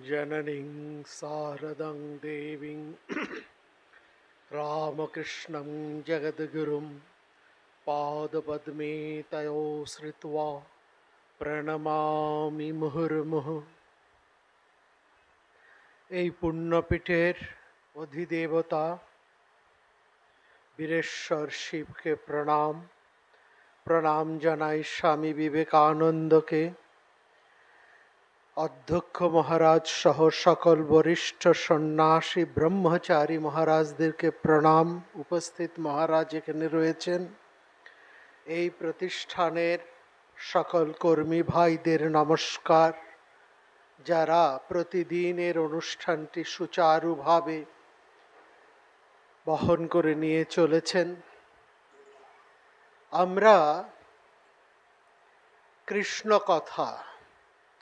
जननीं शारदं देवीं रामकृष्णं जगद्गुरुं पादपद्मे तयो श्रित्वा प्रणमामि मुहुर्मुहुः। এই পুণ্যপীঠের অধিদেবতা বীরেশ্বর শিবকে প্রণাম প্রণাম জানাই স্বামী বিবেকানন্দকে, অধ্যক্ষ মহারাজ সহ সকল বরিষ্ঠ সন্ন্যাসী ব্রহ্মচারী মহারাজদেরকে প্রণাম। উপস্থিত মহারাজ এখানে রয়েছেন। এই প্রতিষ্ঠানের সকল কর্মী ভাইদের নমস্কার, যারা প্রতিদিনের অনুষ্ঠানটি সুচারুভাবে বহন করে নিয়ে চলেছেন। আমরা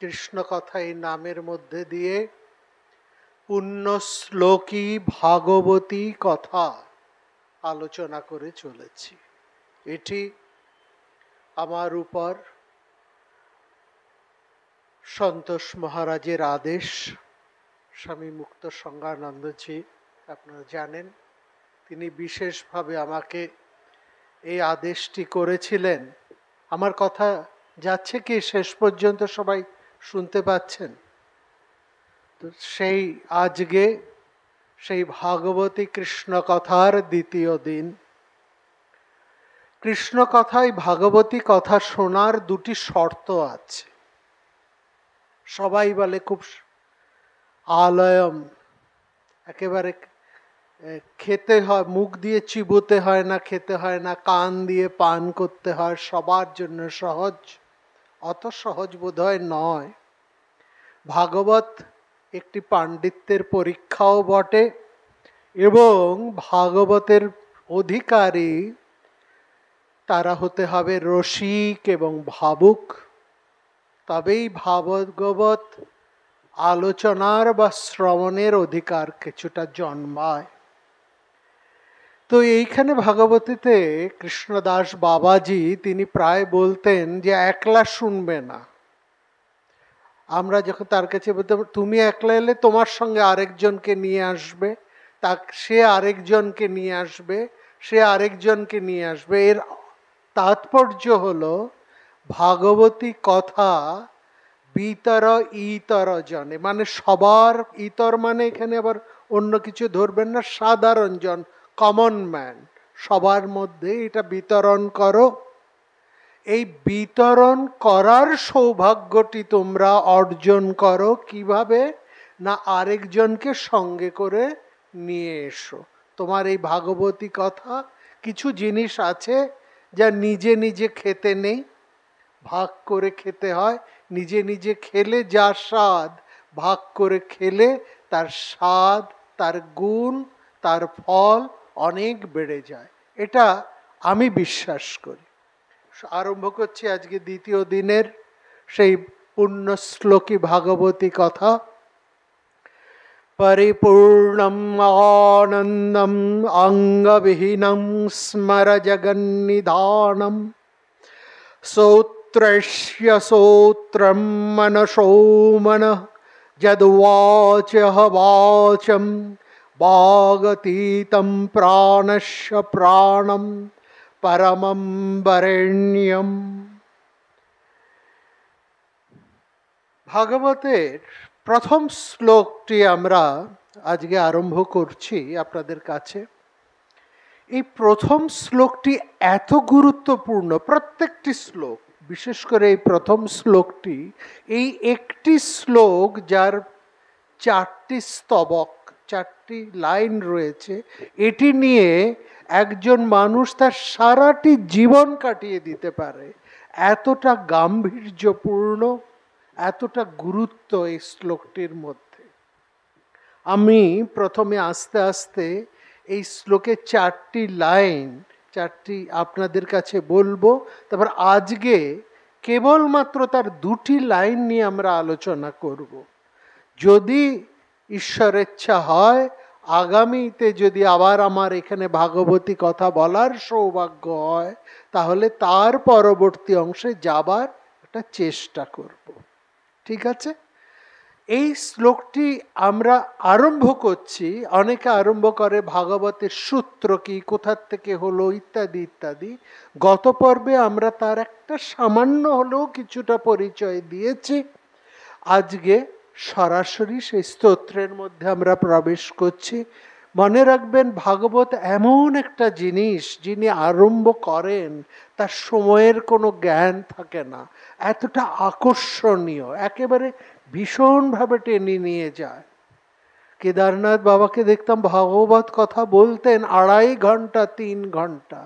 কৃষ্ণকথা এই নামের মধ্যে দিয়ে পুণ্যশ্লোকী ভাগবতী কথা আলোচনা করে চলেছি। এটি আমার উপর সন্তোষ মহারাজের আদেশ। স্বামী মুক্ত সঙ্গানন্দজি আপনারা জানেন, তিনি বিশেষভাবে আমাকে এই আদেশটি করেছিলেন। আমার কথা যাচ্ছে কি শেষ পর্যন্ত সবাই শুনতে পাচ্ছেন তো? আজকে সেই ভাগবতী কৃষ্ণ কথার দ্বিতীয় দিন। কৃষ্ণ কথায় ভাগবতী কথা শোনার দুটি শর্ত আছে। সবাই বলে খুব আলয়ম, একেবারে খেতে হয়, মুখ দিয়ে চিবোতে হয় না, খেতে হয় না, কান দিয়ে পান করতে হয়, সবার জন্য সহজ। অত সহজ বোধহয় নয়। ভাগবত একটি পাণ্ডিত্যের পরীক্ষাও বটে, এবং ভাগবতের অধিকারী তারা হতে হবে রসিক এবং ভাবুক, তবেই ভাগবত আলোচনার বা শ্রবণের অধিকার কিছুটা জন্মায়। তো এইখানে ভাগবতীতে কৃষ্ণদাস বাবাজি তিনি প্রায় বলতেন যে একলা শুনবে না। আমরা যখন তার কাছে বলতাম তুমি একলা এলে তোমার সঙ্গে আরেকজনকে নিয়ে আসবে, সে আরেকজনকে নিয়ে আসবে, সে আরেকজনকে নিয়ে আসবে। এর তাৎপর্য হলো ভাগবতী কথা বিতর ইতর জনে, মানে সবার, ইতর মানে এখানে আবার অন্য কিছু ধরবেন না, সাধারণ জন, কমন ম্যান, সবার মধ্যে এটা বিতরণ করো। এই বিতরণ করার সৌভাগ্যটি তোমরা অর্জন করো কিভাবে না, আরেকজনকে সঙ্গে করে নিয়ে এসো। তোমার এই ভাগবতী কথা কিছু জিনিস আছে যা নিজে নিজে খেতে নেই, ভাগ করে খেতে হয়। নিজে নিজে খেলে যা স্বাদ, ভাগ করে খেলে তার স্বাদ, তার গুণ, তার ফল অনেক বেড়ে যায়। এটা আমি বিশ্বাস করি। আরম্ভ করছি আজকে দ্বিতীয় দিনের সেই পুণ্যশ্লোকী ভাগবতী কথা। পরিপূর্ণম আনন্দম অঙ্গবিহীনম স্মর জগন্নিধানম শ্রোত্রস্য শ্রোত্রম মনসো মনঃ যদ্বাচঃ বাচম বাগতীতম প্রাণস্য প্রাণম পরমম বরেণ্যম। ভাগবতের প্রথম শ্লোকটি আমরা আজকে আরম্ভ করছি আপনাদের কাছে। এই প্রথম শ্লোকটি এত গুরুত্বপূর্ণ, প্রত্যেকটি শ্লোক, বিশেষ করে এই প্রথম শ্লোকটি, এই একটি শ্লোক যার 4টি স্তবক, 4টি লাইন রয়েছে, এটি নিয়ে একজন মানুষ তার সারাটি জীবন কাটিয়ে দিতে পারে। এতটা গাম্ভীর্যপূর্ণ, এতটা গুরুত্ব এই শ্লোকটির মধ্যে। আমি প্রথমে আস্তে আস্তে এই শ্লোকের 4টি লাইন, 4টি আপনাদের কাছে বলবো। তারপর আজকে কেবলমাত্র তার 2টি লাইন নিয়ে আমরা আলোচনা করব। যদি ঈশ্বরেচ্ছা হয়, আগামীতে যদি আবার আমার এখানে ভাগবতী কথা বলার সৌভাগ্য হয়, তাহলে তার পরবর্তী অংশে যাবার একটা চেষ্টা করব। ঠিক আছে? এই শ্লোকটি আমরা আরম্ভ করছি, অনেকে আরম্ভ করে ভাগবতের সূত্র কি, কোথার থেকে হলো, ইত্যাদি ইত্যাদি। গত পর্বে আমরা তার একটা সামান্য হলেও কিছুটা পরিচয় দিয়েছি। আজকে সরাসরি সেই স্তোত্রের মধ্যে আমরা প্রবেশ করছি। মনে রাখবেন, ভাগবত এমন একটা জিনিস, যিনি আরম্ভ করেন তার সময়ের কোনো জ্ঞান থাকে না, এতটা আকর্ষণীয়, একেবারে ভীষণভাবে টেনে নিয়ে যায়। কেদারনাথ বাবাকে দেখতাম ভাগবত কথা বলতেন 2.5 ঘন্টা 3 ঘন্টা,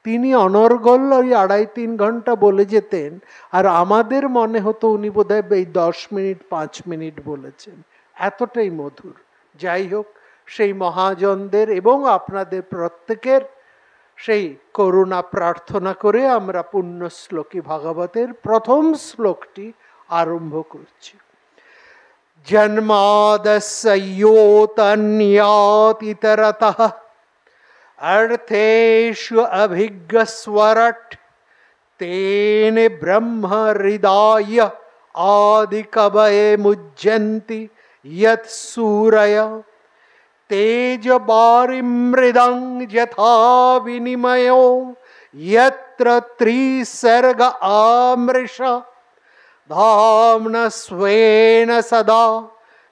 তিনি অনর্গল ওই 2.5-3 ঘন্টা বলে যেতেন, আর আমাদের মনে হতো উনি বোধহয় এই 10 মিনিট 5 মিনিট বলেছেন, এতটাই মধুর। যাই হোক, সেই মহাজনদের এবং আপনাদের প্রত্যেকের সেই করুণা প্রার্থনা করে আমরা পুণ্য শ্লোকী ভাগবতের প্রথম শ্লোকটি আরম্ভ করছি। জন্মাদস্য ইতরতঃ অর্থেষু অভিজ্ঞস্বরট তেনে ব্রহ্ম হৃদয় আদিকবয়ে মুহ্যন্তি যৎ সূরয় তেজবারিমৃদং যথা বিনিময়ো যত্র ত্রিসর্গ আমৃষা ধাম্না স্বেন সদা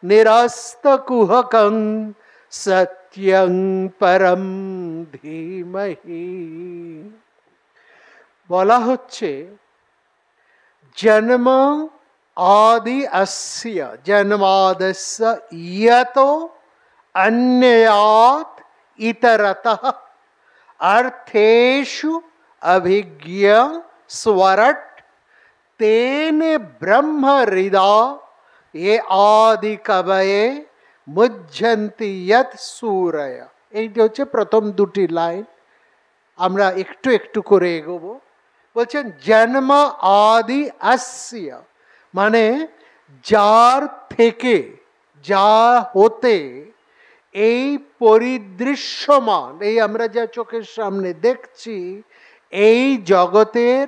নিরস্তকুহকং সত্যং পরম ধীমহি। বলা হচ্ছে জন্ম আদি অস্য জন্মাদস্য ইয়তো অন্যাৎ ইতরতঃ অর্থেষু অভিজ্ঞ स्वरट तेने ब्रह्म हृदय ये आदि कवये मुह्यन्ति यत् सूरय। এইটা হচ্ছে প্রথম দুটি লাইন, আমরা একটু একটু করে এগোবো। বলছেন জন্ম আদি অস্য, মানে যার থেকে, যা হতে এই পরিদৃশ্যমান, এই আমরা যা চোখের সামনে দেখছি, এই জগতের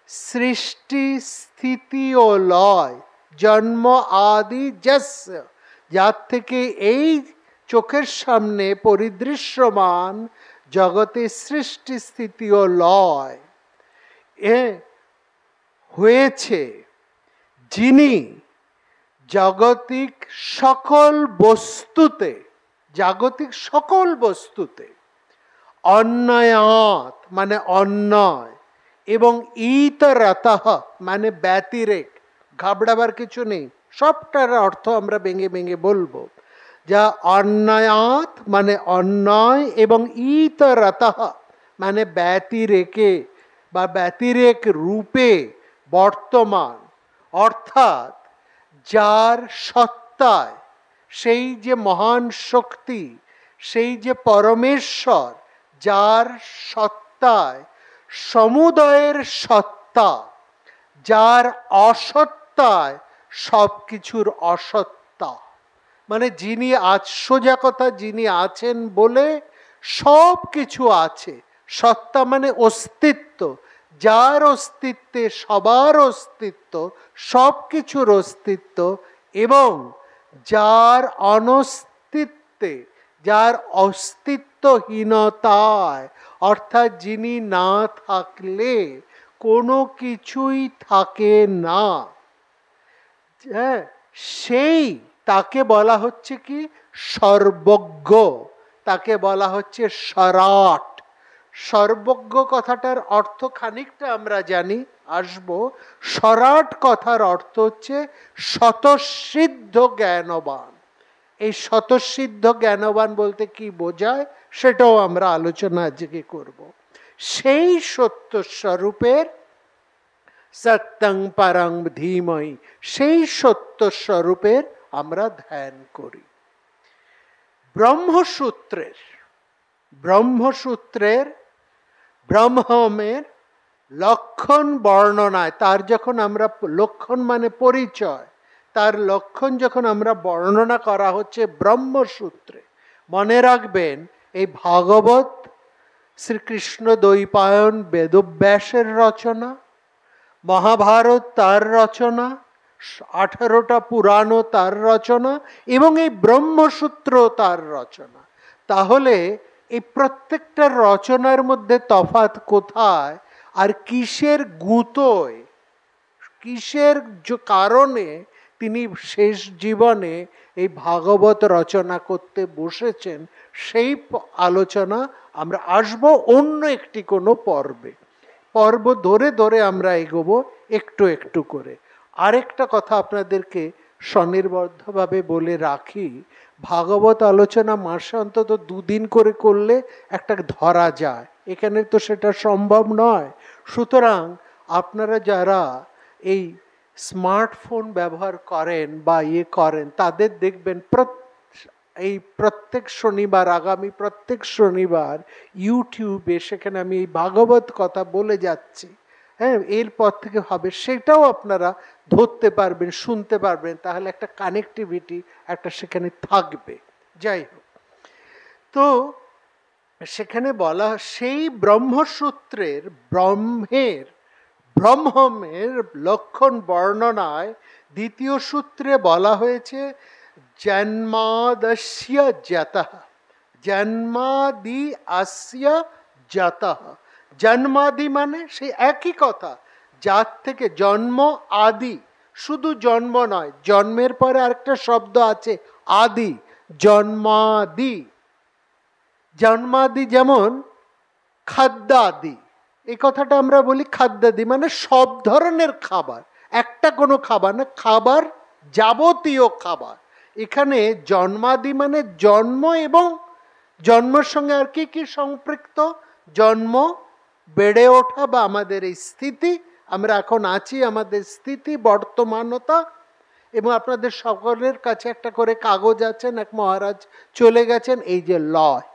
সৃষ্টি স্থিতি ও লয়, জন্ম আদি যস্য, যার থেকে এই চোখের সামনে পরিদৃশ্যমান জগতের সৃষ্টি স্থিতি ও লয় এ হয়েছে, যিনি জাগতিক সকল বস্তুতে, জাগতিক সকল বস্তুতে অন্যায়াত মানে অন্যায়, এবং ইতরতঃ মানে ব্যতিরেক, ঘাবড়াবার কিছু নেই, সবটার অর্থ আমরা ভেঙে ভেঙে বলবো। যা অন্যায়াত মানে অন্যায়, এবং ইতরতঃ মানে ব্যতিরেকে বা ব্যতিরেক রূপে বর্তমান, অর্থাৎ যার সত্তায়, সেই যে মহান শক্তি, সেই যে পরমেশ্বর, যার সত্তায় সমুদয়ের সত্তা, যার অসত্তায় সব কিছুর অসত্তা, মানে যিনি সোজা কথা, যিনি আছেন বলে সব কিছু আছে। সত্তা মানে অস্তিত্ব, যার অস্তিত্বে সবার অস্তিত্ব, সব কিছুর অস্তিত্ব, এবং যার অনস্তিত্বে, যার অস্তিত্বহীনতায়, অর্থাৎ যিনি না থাকলে কোনো কিছুই থাকে না, হ্যাঁ, সেই তাকে বলা হচ্ছে কি সর্বজ্ঞ, তাকে বলা হচ্ছে সরাট। সর্বজ্ঞ কথাটার অর্থ খানিকটা আমরা জানি, আসবো। সরাট কথার অর্থ হচ্ছে স্বতঃসিদ্ধ জ্ঞানবান। এই স্বতঃসিদ্ধ জ্ঞানবান বলতে কি বোঝায় সেটাও আমরা আলোচনা আজকে করব। সেই সত্য স্বরূপের সত্যং পরং ধীমহি, সেই সত্য স্বরূপের আমরা ধ্যান করি। ব্রহ্মসূত্রের ব্রহ্মের লক্ষণ বর্ণনায়, তার যখন আমরা লক্ষণ মানে পরিচয়, তার লক্ষণ যখন আমরা বর্ণনা করা হচ্ছে ব্রহ্মসূত্রে, মনে রাখবেন এই ভাগবত শ্রীকৃষ্ণ দ্বৈপায়ন বেদব্যাসের রচনা, মহাভারত তার রচনা, 18টা পুরাণও তার রচনা এবং এই ব্রহ্মসূত্র তার রচনা। তাহলে এই প্রত্যেকটা রচনার মধ্যে তফাৎ কোথায় আর কিসের গুঁতোয়, কিসের কারণে তিনি শেষ জীবনে এই ভাগবত রচনা করতে বসেছেন, সেই আলোচনা আমরা আসব অন্য একটি কোনো পর্বে। পর্ব ধরে ধরে আমরা এগোবো একটু একটু করে। আরেকটা কথা আপনাদেরকে স্বনির্বদ্ধভাবে বলে রাখি, ভাগবত আলোচনা মাসে অন্তত 2 দিন করে করলে একটা ধরা যায়, এখানে তো সেটা সম্ভব নয়। সুতরাং আপনারা যারা এই স্মার্টফোন ব্যবহার করেন বা করেন, তাদের দেখবেন এই প্রত্যেক শনিবার, আগামী প্রত্যেক শনিবার ইউটিউবে সেখানে আমি এই ভাগবত কথা বলে যাচ্ছি, হ্যাঁ, এরপর থেকে হবে, সেটাও আপনারা ধরতে পারবেন, শুনতে পারবেন, তাহলে একটা কানেক্টিভিটি একটা সেখানে থাকবে। যাই হোক, তো সেখানে বলা সেই ব্রহ্মসূত্রের ব্রহ্মের লক্ষণ বর্ণনায় 2য় সূত্রে বলা হয়েছে জন্মাদস্য জাতঃ, জন্মাদি আসস্য জাতঃ। জন্মাদি মানে সেই একই কথা, যার থেকে জন্ম, আদি, শুধু জন্ম নয়, জন্মের পরে আরেকটা শব্দ আছে আদি, জন্মাদি। জন্মাদি যেমন খাদ্যাদি, এই কথাটা আমরা বলি খাদ্যাদি মানে সব ধরনের খাবার, একটা কোনো খাবার না, খাবার, যাবতীয় খাবার। এখানে জন্মাদি মানে জন্ম এবং জন্মের সঙ্গে আর কি কি সম্পৃক্ত, জন্ম, বেড়ে ওঠা বা আমাদের এই স্থিতি, আমরা এখন আছি, আমাদের স্থিতি, বর্তমানতা। এবং আপনাদের সকলের কাছে একটা করে কাগজ আছেন, এক মহারাজ চলে গেছেন, এই যে লয়,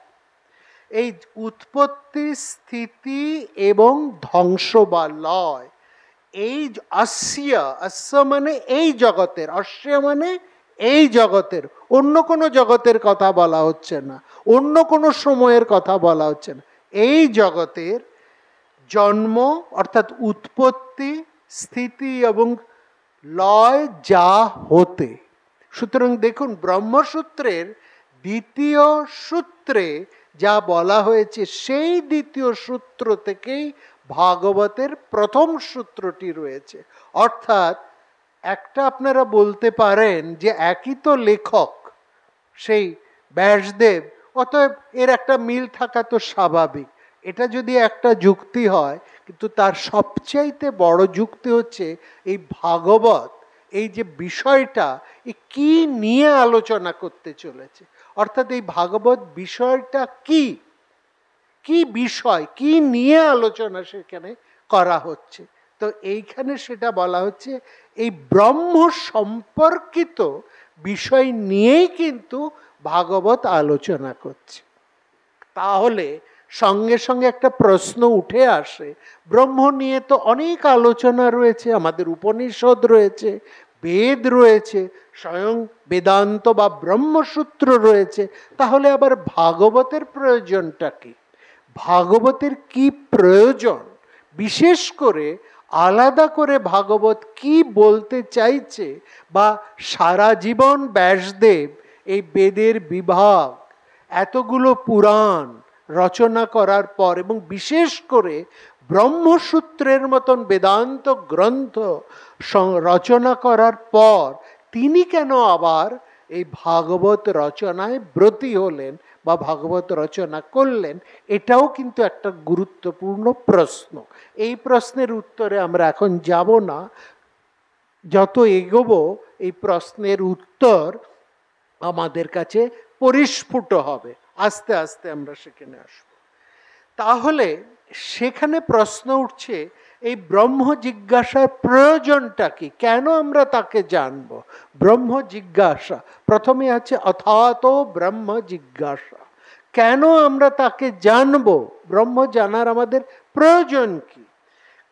এই উৎপত্তি, স্থিতি এবং ধ্বংস বা লয়, এই অস্য মানে এই জগতের, অস্য মানে এই জগতের, অন্য কোনো জগতের কথা বলা হচ্ছে না, অন্য কোনো সময়ের কথা বলা হচ্ছে না, এই জগতের জন্ম অর্থাৎ উৎপত্তি, স্থিতি এবং লয় যা হতে। সুতরাং দেখুন, ব্রহ্মসূত্রের 2য় সূত্রে যা বলা হয়েছে, সেই 2য় সূত্র থেকেই ভাগবতের 1ম সূত্রটি রয়েছে। অর্থাৎ একটা আপনারা বলতে পারেন যে একই তো লেখক, সেই ব্যাসদেব, অতএব এর একটা মিল থাকা তো স্বাভাবিক। এটা যদি একটা যুক্তি হয়, কিন্তু তার সবচাইতে বড় যুক্তি হচ্ছে এই ভাগবত, এই যে বিষয়টা, কি নিয়ে আলোচনা করতে চলেছে, অর্থাৎ এই ভাগবত বিষয়টা কি, কি বিষয়, কি নিয়ে আলোচনা সেখানে করা হচ্ছে। তো এইখানে সেটা বলা হচ্ছে, এই ব্রহ্ম সম্পর্কিত বিষয় নিয়েই কিন্তু ভাগবত আলোচনা করছে। তাহলে সঙ্গে সঙ্গে একটা প্রশ্ন উঠে আসে, ব্রহ্ম নিয়ে তো অনেক আলোচনা রয়েছে, আমাদের উপনিষদ রয়েছে, বেদ রয়েছে, স্বয়ং বেদান্ত বা ব্রহ্মসূত্র রয়েছে, তাহলে আবার ভাগবতের প্রয়োজনটা কি? ভাগবতের কি প্রয়োজন? বিশেষ করে আলাদা করে ভাগবত কি বলতে চাইছে, বা সারা জীবন ব্যাসদেব এই বেদের বিভাগ, এতগুলো পুরাণ রচনা করার পর এবং বিশেষ করে ব্রহ্মসূত্রের মতন বেদান্ত গ্রন্থ রচনা করার পর তিনি কেন আবার এই ভাগবত রচনায় ব্রতী হলেন বা ভাগবত রচনা করলেন, এটাও কিন্তু একটা গুরুত্বপূর্ণ প্রশ্ন। এই প্রশ্নের উত্তরে আমরা এখন যাব না, যত এগোবো এই প্রশ্নের উত্তর আমাদের কাছে পরিস্ফুট হবে, আস্তে আস্তে আমরা সেখানে আসব। তাহলে সেখানে প্রশ্ন উঠছে, এই ব্রহ্ম জিজ্ঞাসার প্রয়োজনটা কি, কেন আমরা তাকে জানব? ব্রহ্ম জিজ্ঞাসা প্রথমে আছে অথাত ব্রহ্ম জিজ্ঞাসা, কেন আমরা তাকে জানব, ব্রহ্ম জানার আমাদের প্রয়োজন কি?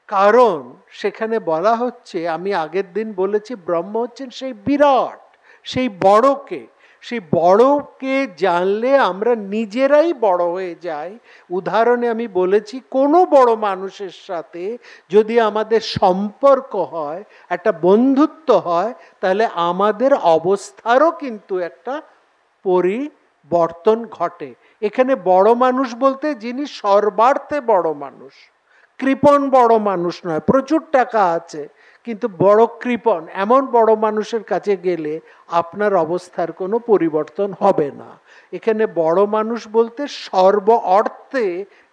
কারণ সেখানে বলা হচ্ছে, আমি আগের দিন বলেছি, ব্রহ্ম হচ্ছেন সেই বিরাট, সেই বড়কে, সেই বড়কে জানলে আমরা নিজেরাই বড় হয়ে যাই। উদাহরণে আমি বলেছি, কোনো বড় মানুষের সাথে যদি আমাদের সম্পর্ক হয়, একটা বন্ধুত্ব হয়, তাহলে আমাদের অবস্থারও কিন্তু একটা পরিবর্তন ঘটে। এখানে বড় মানুষ বলতে যিনি সর্বার্থে বড় মানুষ, কৃপণ বড় মানুষ নয়, প্রচুর টাকা আছে কিন্তু বড় কৃপণ, এমন বড় মানুষের কাছে গেলে আপনার অবস্থার কোনো পরিবর্তন হবে না। এখানে বড় মানুষ বলতে সর্ব অর্থে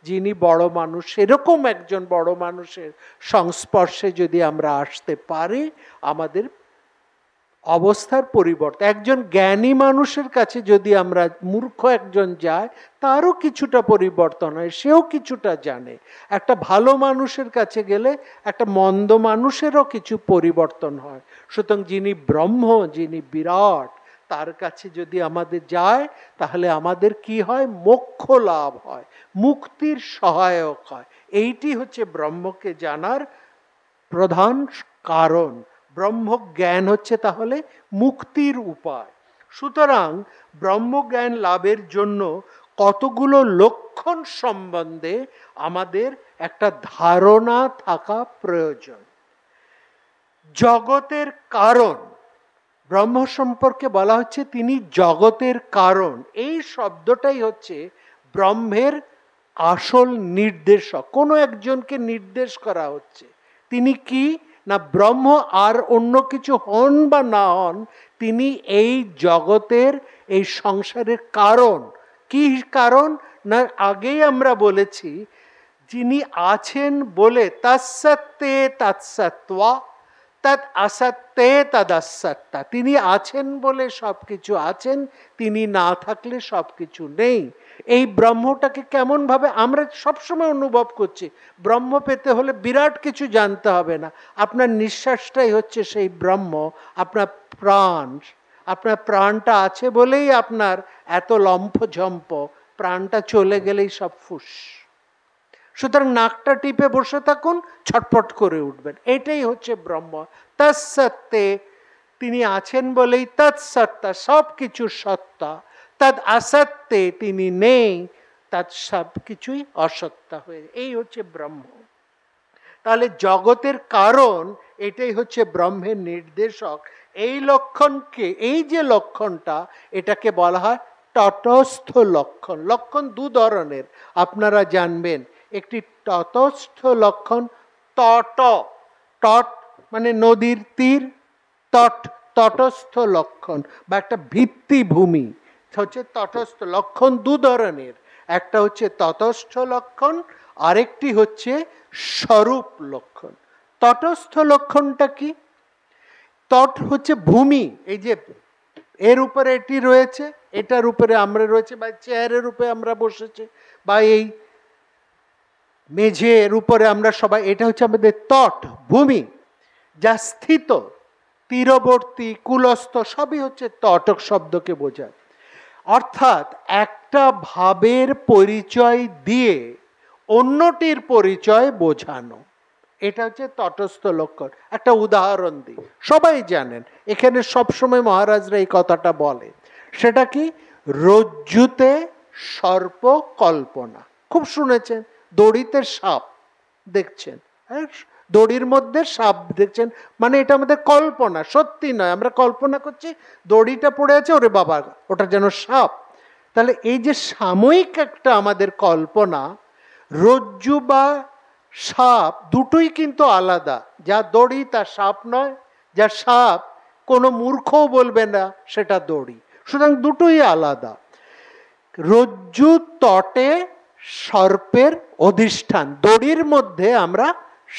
যিনি বড় মানুষ, সেরকম একজন বড় মানুষের সংস্পর্শে যদি আমরা আসতে পারি, আমাদের অবস্থার পরিবর্তন। একজন জ্ঞানী মানুষের কাছে যদি আমরা মূর্খ একজন যায়, তারও কিছুটা পরিবর্তন হয়, সেও কিছুটা জানে। একটা ভালো মানুষের কাছে গেলে একটা মন্দ মানুষেরও কিছু পরিবর্তন হয়। সুতরাং যিনি ব্রহ্ম, যিনি বিরাট, তার কাছে যদি আমাদের যায়, তাহলে আমাদের কি হয়? মোক্ষ লাভ হয়, মুক্তির সহায়ক হয়। এইটি হচ্ছে ব্রহ্মকে জানার প্রধান কারণ। ব্রহ্মজ্ঞান হচ্ছে তাহলে মুক্তির উপায়। সুতরাং ব্রহ্মজ্ঞান লাভের জন্য কতগুলো লক্ষণ সম্বন্ধে আমাদের একটা ধারণা থাকা প্রয়োজন। জগতের কারণ, ব্রহ্ম সম্পর্কে বলা হচ্ছে তিনি জগতের কারণ। এই শব্দটাই হচ্ছে ব্রহ্মের আসল নির্দেশক। কোনো একজনকে নির্দেশ করা হচ্ছে, তিনি কি না ব্রহ্ম, আর অন্য কিছু হন বা না হন, তিনি এই জগতের, এই সংসারের কারণ। কি কারণ না, আগেই আমরা বলেছি, যিনি আছেন বলে তৎসত্তে তৎসত্ত্বা, তৎ আসত্তে তদ আসত্তা। তিনি আছেন বলে সব কিছু আছেন, তিনি না থাকলে সব কিছু নেই। এই ব্রহ্মটাকে কেমনভাবে আমরা সবসময় অনুভব করছি। ব্রহ্ম পেতে হলে বিরাট কিছু জানতে হবে না, আপনার নিঃশ্বাসটাই হচ্ছে সেই ব্রহ্ম, আপনার প্রাণ। আপনার প্রাণটা আছে বলেই আপনার এত লম্ফঝম্প, প্রাণটা চলে গেলেই সব ফুস। সুতরাং নাকটা টিপে বসে থাকুন, ছটপট করে উঠবেন। এটাই হচ্ছে ব্রহ্ম। তৎসত্তে, তিনি আছেন বলেই তৎসত্তা, সব কিছুর সত্তা। তদ আসত্তে, তিনি নেই, তৎ সব কিছুই অসত্তা হয়ে, এই হচ্ছে ব্রহ্ম। তাহলে জগতের কারণ, এটাই হচ্ছে ব্রহ্মের নির্দেশক। এই লক্ষণকে, এই যে লক্ষণটা, এটাকে বলা হয় তটস্থ লক্ষণ। লক্ষণ দু ধরনের আপনারা জানবেন। একটি তটস্থ লক্ষণ, তট, তট মানে নদীর তীর, তট তটস্থ লক্ষণ বা একটা ভিত্তিভূমি হচ্ছে তটস্থ লক্ষণ। দু ধরনের, একটা হচ্ছে তটস্থ লক্ষণ, আরেকটি হচ্ছে স্বরূপ লক্ষণ। তটস্থ লক্ষণটা কি? তট হচ্ছে ভূমি, এই যে এর উপরে এটি রয়েছে, এটার উপরে আমরা রয়েছে, বা চেয়ারের উপরে আমরা বসেছে, বা এই মেঝের উপরে আমরা সবাই, এটা হচ্ছে আমাদের তট, ভূমি, যা স্থিত, তীরবর্তী, কুলস্থ, সবই হচ্ছে তটক শব্দকে বোঝায়। অর্থাৎ একটা ভাবের পরিচয় দিয়ে অন্যটির পরিচয় বোঝানো, এটা হচ্ছে তটস্থ লক্ষণ। একটা উদাহরণ দিই, সবাই জানেন, এখানে সবসময় মহারাজরা এই কথাটা বলে। সেটা কি? রজ্জুতে সর্প কল্পনা। খুব শুনেছেন, দড়িতে সাপ দেখছেন, দড়ির মধ্যে সাপ দেখছেন, মানে এটা আমাদের কল্পনা, সত্যি নয়। আমরা কল্পনা করছি দড়িটা পড়ে আছে, ওরে বাবা ওটা যেন সাপ। তাহলে এই যে সাময়িক একটা আমাদের কল্পনা, রজ্জু বা সাপ দুটোই কিন্তু আলাদা। যা দড়ি তা সাপ নয়, যা সাপ কোনো মূর্খও বলবে না সেটা দড়ি। সুতরাং দুটোই আলাদা। রজ্জু তটে সর্পের অধিষ্ঠান, দড়ির মধ্যে আমরা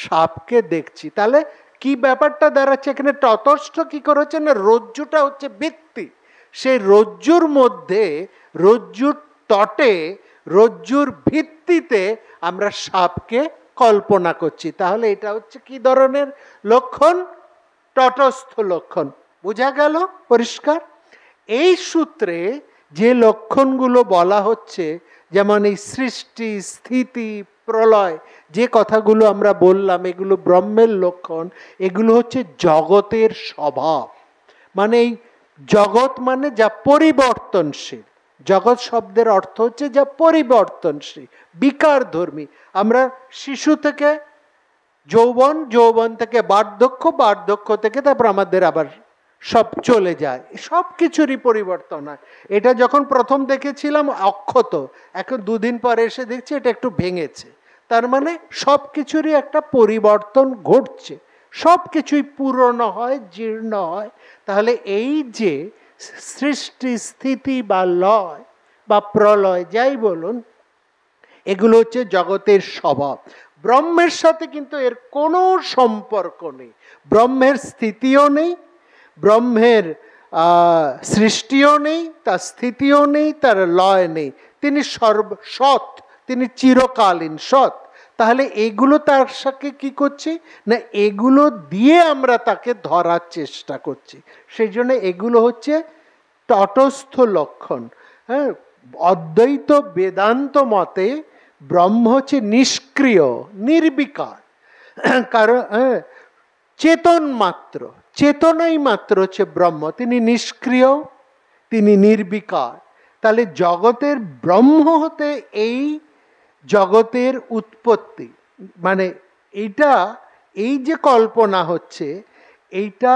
সাপকে দেখছি। তাহলে কি ব্যাপারটা দাঁড়াচ্ছে এখানে? তটস্থ কি করেছে না, রজ্জুটা হচ্ছে ভিত্তি, সেই রজ্জুর মধ্যে, রজ্জুর তটে, রজ্জুর ভিত্তিতে আমরা সাপকে কল্পনা করছি। তাহলে এটা হচ্ছে কি ধরনের লক্ষণ? তটস্থ লক্ষণ। বোঝা গেল? পরিষ্কার? এই সূত্রে যে লক্ষণগুলো বলা হচ্ছে, যেমন এই সৃষ্টি, স্থিতি, প্রলয়, যে কথাগুলো আমরা বললাম, এগুলো ব্রহ্মের লক্ষণ। এগুলো হচ্ছে জগতের স্বভাব। মানে এই জগৎ মানে যা পরিবর্তনশীল, জগৎ শব্দের অর্থ হচ্ছে যা পরিবর্তনশীল, বিকার ধর্মী। আমরা শিশু থেকে যৌবন, যৌবন থেকে বার্ধক্য, বার্ধক্য থেকে তারপর আমাদের আবার সব চলে যায়, সব কিছুরই পরিবর্তন হয়। এটা যখন প্রথম দেখেছিলাম অক্ষত, এখন দুদিন পরে এসে দেখছি এটা একটু ভেঙেছে, তার মানে সব কিছুরই একটা পরিবর্তন ঘটছে, সব কিছুই পুরনো হয়, জীর্ণ হয়। তাহলে এই যে সৃষ্টি, স্থিতি বা লয় বা প্রলয় যাই বলুন, এগুলো হচ্ছে জগতের স্বভাব। ব্রহ্মের সাথে কিন্তু এর কোনো সম্পর্ক নেই। ব্রহ্মের স্থিতিও নেই, ব্রহ্মের সৃষ্টিও নেই, তার স্থিতিও নেই, তার লয় নেই। তিনি সৎ, তিনি চিরকালীন সৎ। তাহলে এগুলো তার সাথে কি করছি না, এগুলো দিয়ে আমরা তাকে ধরার চেষ্টা করছি। সেই জন্য এগুলো হচ্ছে তটস্থ লক্ষণ। হ্যাঁ, অদ্বৈত বেদান্ত মতে ব্রহ্ম হচ্ছে নিষ্ক্রিয়, নির্বিকার। কারণ চেতন মাত্র, চেতনাই মাত্র হচ্ছে ব্রহ্ম। তিনি নিষ্ক্রিয়, তিনি নির্বিকার। তাহলে জগতের ব্রহ্ম হতে এই জগতের উৎপত্তি, মানে এইটা, এই যে কল্পনা হচ্ছে, এইটা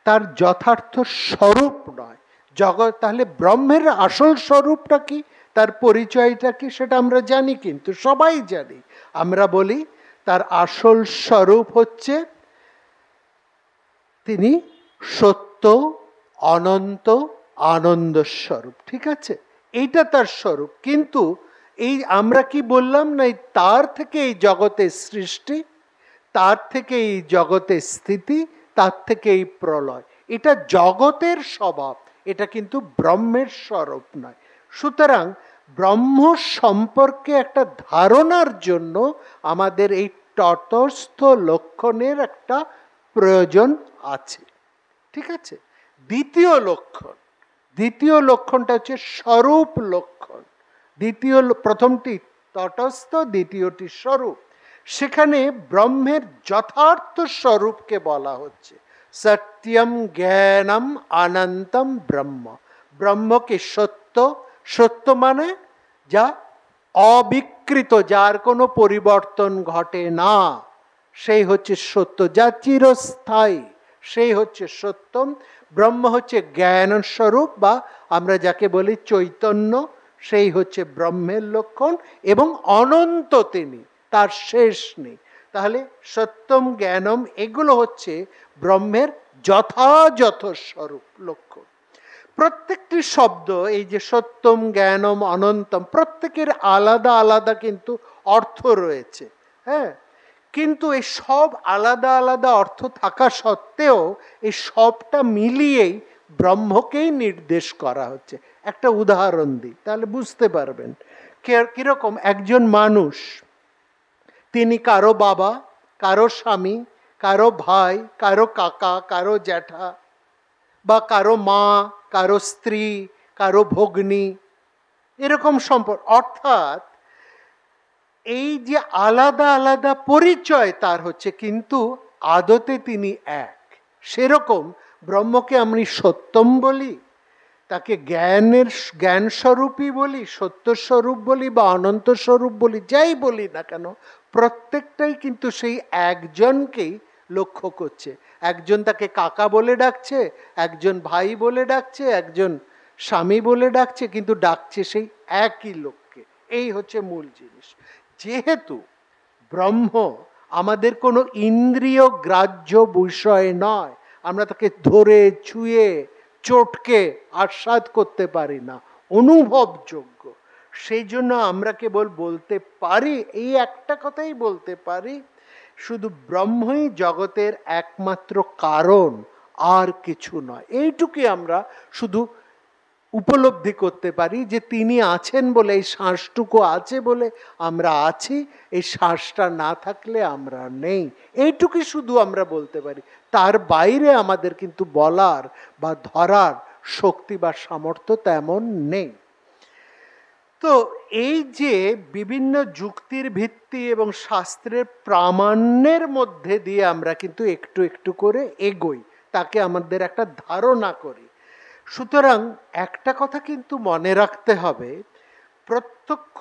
তার যথার্থ স্বরূপ নয় জগৎ। তাহলে ব্রহ্মের আসল স্বরূপটা কি, তার পরিচয়টা কি, সেটা আমরা জানি, কিন্তু সবাই জানি। আমরা বলি তার আসল স্বরূপ হচ্ছে তিনি সত্য, অনন্ত, আনন্দ স্বরূপ। ঠিক আছে, এইটা তার স্বরূপ। কিন্তু এই আমরা কি বললাম না, তার থেকে এই জগতের সৃষ্টি, তার থেকে এই জগতের স্থিতি, তার থেকে এই প্রলয়, এটা জগতের স্বভাব, এটা কিন্তু ব্রহ্মের স্বরূপ নয়। সুতরাং ব্রহ্ম সম্পর্কে একটা ধারণার জন্য আমাদের এই তটস্থ লক্ষণের একটা প্রয়োজন আছে। ঠিক আছে, দ্বিতীয় লক্ষণ, দ্বিতীয় লক্ষণটা হচ্ছে স্বরূপ লক্ষণ। প্রথমটি তটস্থ, দ্বিতীয়টি স্বরূপ। সেখানে ব্রহ্মের যথার্থ স্বরূপকে বলা হচ্ছে সত্যম জ্ঞানম অনন্তম ব্রহ্ম। ব্রহ্মকে সত্য, সত্য মানে যা অবিকৃত, যার কোনো পরিবর্তন ঘটে না, সেই হচ্ছে সত্য। যা চিরস্থায়ী, সেই হচ্ছে সত্যম। ব্রহ্ম হচ্ছে জ্ঞান স্বরূপ, বা আমরা যাকে বলি চৈতন্য, সেই হচ্ছে ব্রহ্মের লক্ষণ। এবং অনন্ত তিনি, তার শেষ নেই। তাহলে সত্যম, জ্ঞানম, এগুলো হচ্ছে ব্রহ্মের যথাযথ স্বরূপ লক্ষণ। প্রত্যেকটি শব্দ, এই যে সত্যম, জ্ঞানম, অনন্তম, প্রত্যেকের আলাদা আলাদা কিন্তু অর্থ রয়েছে। হ্যাঁ, কিন্তু এই সব আলাদা আলাদা অর্থ থাকা সত্ত্বেও এই সবটা মিলিয়েই ব্রহ্মকেই নির্দেশ করা হচ্ছে। একটা উদাহরণ দিই, তাহলে বুঝতে পারবেন কিরকম। একজন মানুষ, তিনি কারো বাবা, কারো স্বামী, কারো ভাই, কারো কাকা, কারো জ্যাঠা, বা কারো মা, কারো স্ত্রী, কারো ভগ্নী, এরকম সম্পর্ক। অর্থাৎ এই যে আলাদা আলাদা পরিচয় তার হচ্ছে, কিন্তু আদতে তিনি এক। সেরকম ব্রহ্মকে আমি সত্যম বলি, তাকে জ্ঞান স্বরূপই বলি, সত্য স্বরূপ বলি, বা অনন্ত স্বরূপ বলি, যাই বলি না কেন, প্রত্যেকটাই কিন্তু সেই একজনকেই লক্ষ্য করছে। একজন তাকে কাকা বলে ডাকছে, একজন ভাই বলে ডাকছে, একজন স্বামী বলে ডাকছে, কিন্তু ডাকছে সেই একই লোককে। এই হচ্ছে মূল জিনিস। যেহেতু ব্রহ্ম আমাদের কোনো ইন্দ্রিয় গ্রাহ্য বিষয় নয়, আমরা তাকে ধরে ছুঁয়ে চটকে আস্বাদ করতে পারি না, অনুভবযোগ্য। সেই জন্য আমরা কেবল বলতে পারি, এই একটা কথাই বলতে পারি, শুধু ব্রহ্মই জগতের একমাত্র কারণ, আর কিছু নয়। এইটুকুই আমরা শুধু উপলব্ধি করতে পারি, যে তিনি আছেন বলে, এই শ্বাসটুকু আছে বলে আমরা আছি, এই শ্বাসটা না থাকলে আমরা নেই। এইটুকুই শুধু আমরা বলতে পারি, তার বাইরে আমাদের কিন্তু বলার বা ধরার শক্তি বা সামর্থ্য তেমন নেই। তো এই যে বিভিন্ন যুক্তির ভিত্তি এবং শাস্ত্রের প্রামাণ্যের মধ্যে দিয়ে আমরা কিন্তু একটু একটু করে এগোই, তাকে আমাদের একটা ধারণা করি। সুতরাং একটা কথা কিন্তু মনে রাখতে হবে, প্রত্যক্ষ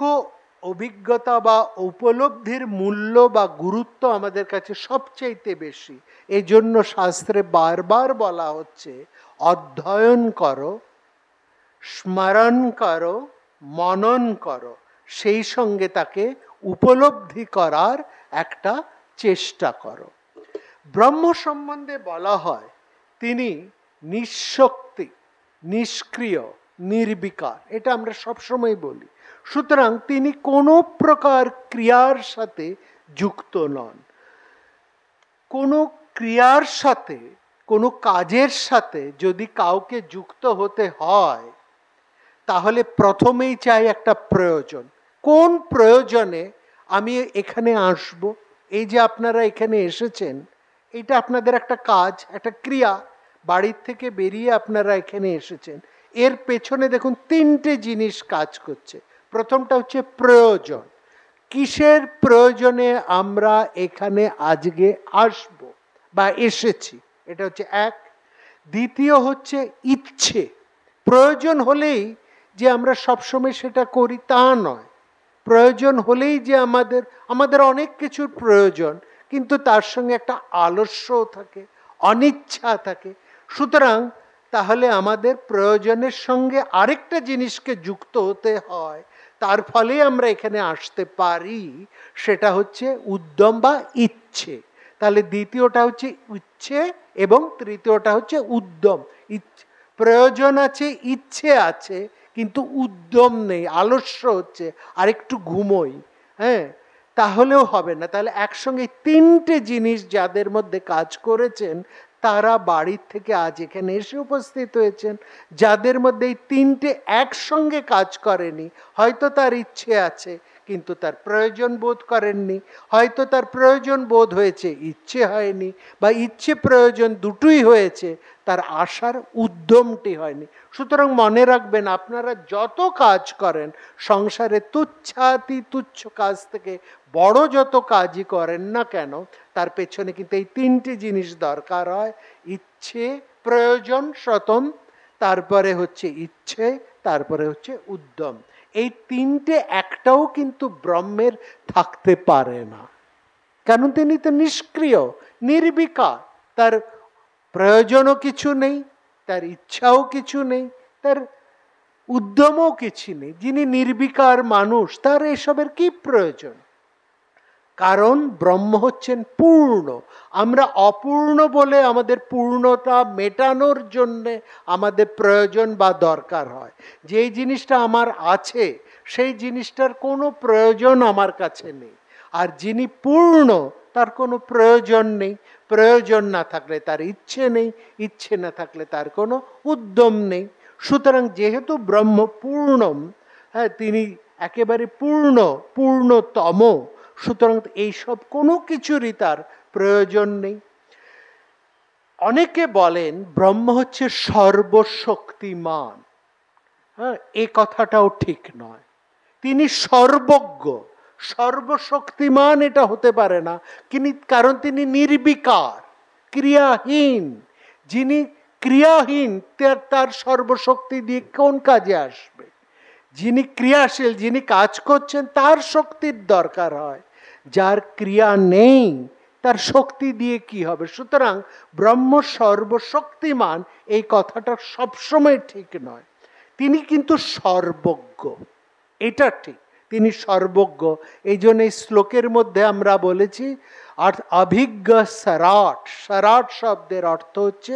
অভিজ্ঞতা বা উপলব্ধির মূল্য বা গুরুত্ব আমাদের কাছে সবচাইতে বেশি। এই জন্য শাস্ত্রে বারবার বলা হচ্ছে অধ্যয়ন করো, স্মরণ করো, মনন করো, সেই সঙ্গে তাকে উপলব্ধি করার একটা চেষ্টা করো। ব্রহ্ম সম্বন্ধে বলা হয় তিনি নিঃশক্তি, নিষ্ক্রিয়, নির্বিকার। এটা আমরা সবসময় বলি। সুতরাং তিনি কোনো প্রকার ক্রিয়ার সাথে যুক্ত নন। কোনো ক্রিয়ার সাথে, কোনো কাজের সাথে যদি কাউকে যুক্ত হতে হয়, তাহলে প্রথমেই চাই একটা প্রয়োজন। কোন প্রয়োজনে আমি এখানে আসব? এই যে আপনারা এখানে এসেছেন, এটা আপনাদের একটা কাজ, একটা ক্রিয়া। বাড়ির থেকে বেরিয়ে আপনারা এখানে এসেছেন, এর পেছনে দেখুন তিনটে জিনিস কাজ করছে। প্রথমটা হচ্ছে প্রয়োজন। কিসের প্রয়োজনে আমরা এখানে আজকে আসব বা এসেছি, এটা হচ্ছে এক। দ্বিতীয় হচ্ছে ইচ্ছে। প্রয়োজন হলেই যে আমরা সবসময় সেটা করি তা নয়। প্রয়োজন হলেই যে আমাদের অনেক কিছুর প্রয়োজন, কিন্তু তার সঙ্গে একটা আলস্যও থাকে, অনিচ্ছা থাকে। সুতরাং তাহলে আমাদের প্রয়োজনের সঙ্গে আরেকটা জিনিসকে যুক্ত হতে হয়, তার ফলে আমরা এখানে আসতে পারি। সেটা হচ্ছে উদ্যম বা ইচ্ছে। তাহলে দ্বিতীয়টা হচ্ছে ইচ্ছে এবং তৃতীয়টা হচ্ছে উদ্যম। প্রয়োজন আছে, ইচ্ছে আছে, কিন্তু উদ্যম নেই, আলস্য হচ্ছে, আর একটু ঘুমোই, হ্যাঁ, তাহলেও হবে না। তাহলে একসঙ্গে তিনটে জিনিস যাদের মধ্যে কাজ করেছেন, তারা বাড়ির থেকে আজ এখানে এসে উপস্থিত হয়েছেন। যাদের মধ্যে এই তিনটে একসঙ্গে কাজ করেনি, হয়তো তার ইচ্ছে আছে কিন্তু তার প্রয়োজন বোধ করেননি, হয়তো তার প্রয়োজন বোধ হয়েছে, ইচ্ছে হয়নি, বা ইচ্ছে প্রয়োজন দুটোই হয়েছে, তার আসার উদ্যমটি হয়নি। সুতরাং মনে রাখবেন, আপনারা যত কাজ করেন সংসারে, তুচ্ছাতি তুচ্ছ কাজ থেকে বড় যত কাজই করেন না কেন, তার পেছনে কিন্তু এই তিনটি জিনিস দরকার হয়। ইচ্ছে, প্রয়োজন, সতম, তারপরে হচ্ছে ইচ্ছে, তারপরে হচ্ছে উদ্যম। এই তিনটে একটাও কিন্তু ব্রহ্মের থাকতে পারে না, কারণ তিনি তো নিষ্ক্রিয়, নির্বিকার। তার প্রয়োজনও কিছু নেই, তার ইচ্ছাও কিছু নেই, তার উদ্যমও কিছু নেই। যিনি নির্বিকার মানুষ, তার এসবের কি প্রয়োজন? কারণ ব্রহ্ম হচ্ছেন পূর্ণ। আমরা অপূর্ণ বলে আমাদের পূর্ণতা মেটানোর জন্যে আমাদের প্রয়োজন বা দরকার হয়। যেই জিনিসটা আমার আছে, সেই জিনিসটার কোনো প্রয়োজন আমার কাছে নেই। আর যিনি পূর্ণ, তার কোনো প্রয়োজন নেই। প্রয়োজন না থাকলে তার ইচ্ছে নেই, ইচ্ছে না থাকলে তার কোনো উদ্যম নেই। সুতরাং যেহেতু ব্রহ্ম পূর্ণম, হ্যাঁ, তিনি একেবারে পূর্ণ, পূর্ণতম, সুতরাং এইসব কোনো কিছুরই তার প্রয়োজন নেই। অনেকে বলেন ব্রহ্ম হচ্ছে সর্বশক্তিমান। হ্যাঁ, এই কথাটাও ঠিক নয়। তিনি সর্বজ্ঞ। সর্বশক্তিমান এটা হতে পারে না, কারণ তিনি নির্বিকার, ক্রিয়াহীন। যিনি ক্রিয়াহীন, তার সর্বশক্তি দিয়ে কোন কাজে আসবে? যিনি ক্রিয়াশীল, যিনি কাজ করছেন, তার শক্তির দরকার হয়। যার ক্রিয়া নেই, তার শক্তি দিয়ে কি হবে? সুতরাং ব্রহ্ম সর্বশক্তিমান এই কথাটা সবসময় ঠিক নয়। তিনি কিন্তু সর্বজ্ঞ, এটা ঠিক, তিনি সর্বজ্ঞ। এই জন্য এই শ্লোকের মধ্যে আমরা বলেছি আর অভিজ্ঞ সরাট। সরাট শব্দের অর্থ হচ্ছে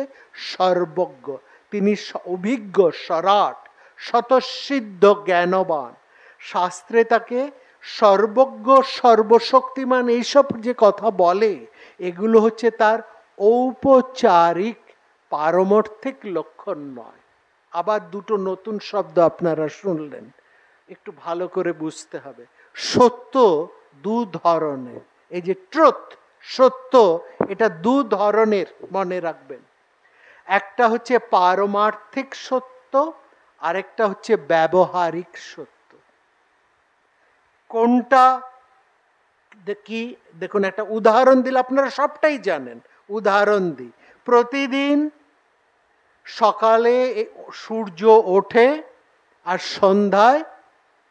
সর্বজ্ঞ। তিনি অভিজ্ঞ, সরাট, স্বতঃসিদ্ধ, জ্ঞানবান। শাস্ত্রে তাকে সর্বজ্ঞ, সর্বশক্তিমান এইসব যে কথা বলে, এগুলো হচ্ছে তার ঔপচারিক পারমার্থিক লক্ষণ নয়। আবার দুটো নতুন শব্দ আপনারা শুনলেন, একটু ভালো করে বুঝতে হবে। সত্য দু ধরনের। এই যে ট্রুথ, সত্য, এটা দু ধরনের, মনে রাখবেন। একটা হচ্ছে পারমার্থিক সত্য, আরেকটা হচ্ছে ব্যবহারিক সত্য। কোনটা কি? দেখুন, একটা উদাহরণ দিলে আপনারা সবটাই জানেন। উদাহরণ দিই, প্রতিদিন সকালে সূর্য ওঠে আর সন্ধ্যায়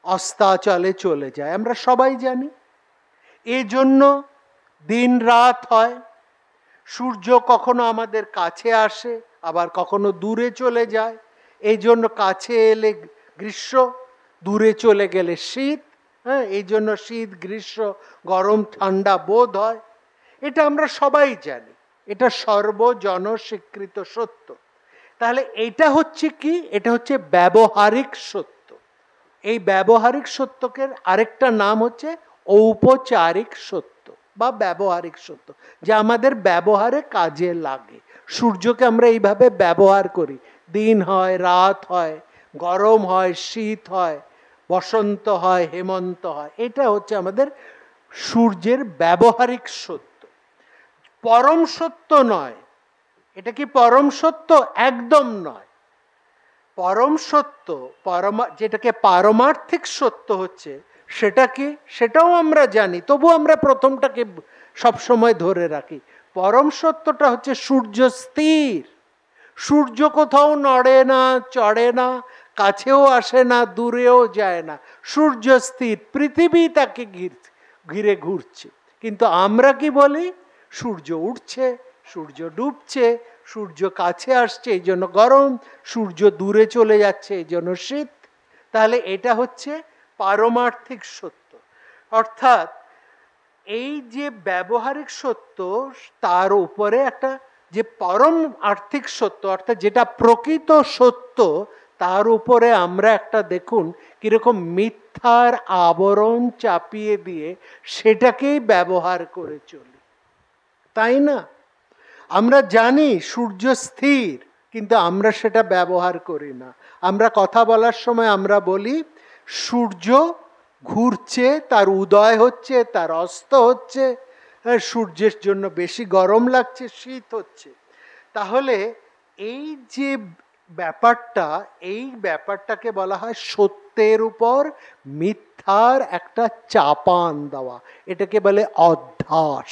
অস্তাচলে চলে যায়, আমরা সবাই জানি। এই জন্য দিন রাত হয়। সূর্য কখনো আমাদের কাছে আসে, আবার কখনো দূরে চলে যায়। এই জন্য কাছে এলে গ্রীষ্ম, দূরে চলে গেলে শীত। হ্যাঁ, এই জন্য শীত গ্রীষ্ম, গরম ঠান্ডা বোধ হয়। এটা আমরা সবাই জানি, এটা সর্বজন স্বীকৃত সত্য। তাহলে এটা হচ্ছে কি? এটা হচ্ছে ব্যবহারিক সত্য। এই ব্যবহারিক সত্যকে আরেকটা নাম হচ্ছে ঔপচারিক সত্য বা ব্যবহারিক সত্য, যা আমাদের ব্যবহারে কাজে লাগে। সূর্যকে আমরা এইভাবে ব্যবহার করি। দিন হয়, রাত হয়, গরম হয়, শীত হয়, বসন্ত হয়, হেমন্ত হয়। এটা হচ্ছে আমাদের সূর্যের ব্যবহারিক সত্য, পরম সত্য নয়। এটা কি পরম সত্য? একদম নয়। পরম সত্য, যেটাকে পারমার্থিক সত্য হচ্ছে, সেটা কি? সেটাও আমরা জানি, তবু আমরা প্রথমটাকে সবসময় ধরে রাখি। পরম সত্যটা হচ্ছে সূর্য স্থির। সূর্য কোথাও নড়ে না, চড়ে না, কাছেও আসে না, দূরেও যায় না। সূর্য স্থির, পৃথিবী তাকে ঘিরে ঘুরছে। কিন্তু আমরা কি বলি? সূর্য উঠছে, সূর্য ডুবছে, সূর্য কাছে আসছে এই জন্য গরম, সূর্য দূরে চলে যাচ্ছে এই জন্য শীত। তাহলে এটা হচ্ছে পারমার্থিক সত্য। অর্থাৎ এই যে ব্যবহারিক সত্য, তার উপরে একটা যে পরম আর্থিক সত্য, অর্থাৎ যেটা প্রকৃত সত্য, তার উপরে আমরা একটা দেখুন কিরকম মিথ্যার আবরণ চাপিয়ে দিয়ে সেটাকেই ব্যবহার করে চলি, তাই না? আমরা জানি সূর্য স্থির, কিন্তু আমরা সেটা ব্যবহার করি না। আমরা কথা বলার সময় আমরা বলি সূর্য ঘুরছে, তার উদয় হচ্ছে, তার অস্ত হচ্ছে, সূর্যের জন্য বেশি গরম লাগছে, শীত হচ্ছে। তাহলে এই যে ব্যাপারটা, এই ব্যাপারটাকে বলা হয় সত্যের উপর মিথ্যার একটা চাপান দেওয়া। এটাকে বলে অধ্যাস।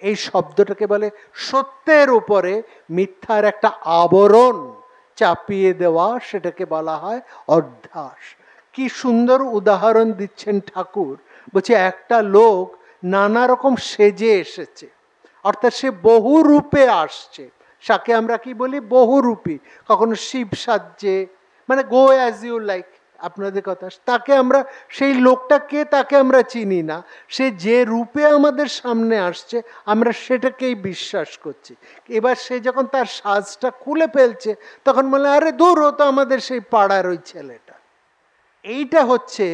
এই শব্দটাকে বলে সত্যের উপরে মিথ্যার একটা আবরণ চাপিয়ে দেওয়া, সেটাকে বলা হয় অধ্যাস। কি সুন্দর উদাহরণ দিচ্ছেন ঠাকুর। বলছে একটা লোক নানা রকম সেজে এসেছে, অর্থাৎ সে বহু রূপে আসছে। তাকে আমরা কি বলি? বহুরূপী। কখনো শিব সাজছে, মানে গো অ্যাজ ইউ লাইক, আপনাদের কথা। তাকে আমরা, সেই লোকটাকে তাকে আমরা চিনি না, সে যে রূপে আমাদের সামনে আসছে আমরা সেটাকেই বিশ্বাস করছি। এবার সে যখন তার সাজটা খুলে ফেলছে তখন বলে আরে দূর, ও তো আমাদের সেই পাড়ার ওই ছেলেটা। এইটা হচ্ছে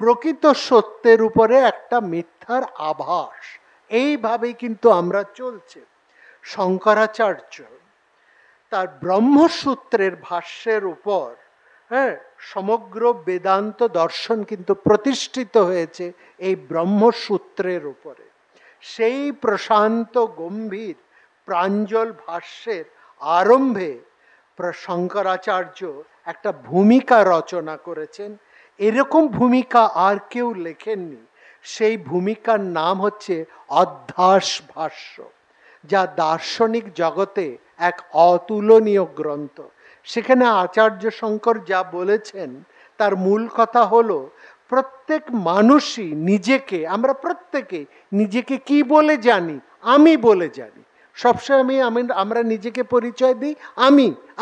প্রকৃত সত্যের উপরে একটা মিথ্যার আভাস। এইভাবেই কিন্তু আমরা চলছে। শঙ্করাচার্য তার ব্রহ্মসূত্রের ভাষ্যের উপর, হ্যাঁ, সমগ্র বেদান্ত দর্শন কিন্তু প্রতিষ্ঠিত হয়েছে এই ব্রহ্মসূত্রের উপরে। সেই প্রশান্ত গম্ভীর প্রাঞ্জল ভাষ্যের আরম্ভে শঙ্করাচার্য একটা ভূমিকা রচনা করেছেন। এরকম ভূমিকা আর কেউ লেখেননি। সেই ভূমিকার নাম হচ্ছে অধ্যাস ভাষ্য, যা দার্শনিক জগতে এক অতুলনীয় গ্রন্থ। সেখানে আচার্য শঙ্কর যা বলেছেন তার মূল কথা হলো, প্রত্যেক মানুষই নিজেকে, আমরা প্রত্যেকে নিজেকে কি বলে জানি? আমি বলে জানি। সবসময় আমরা নিজেকে পরিচয় দিই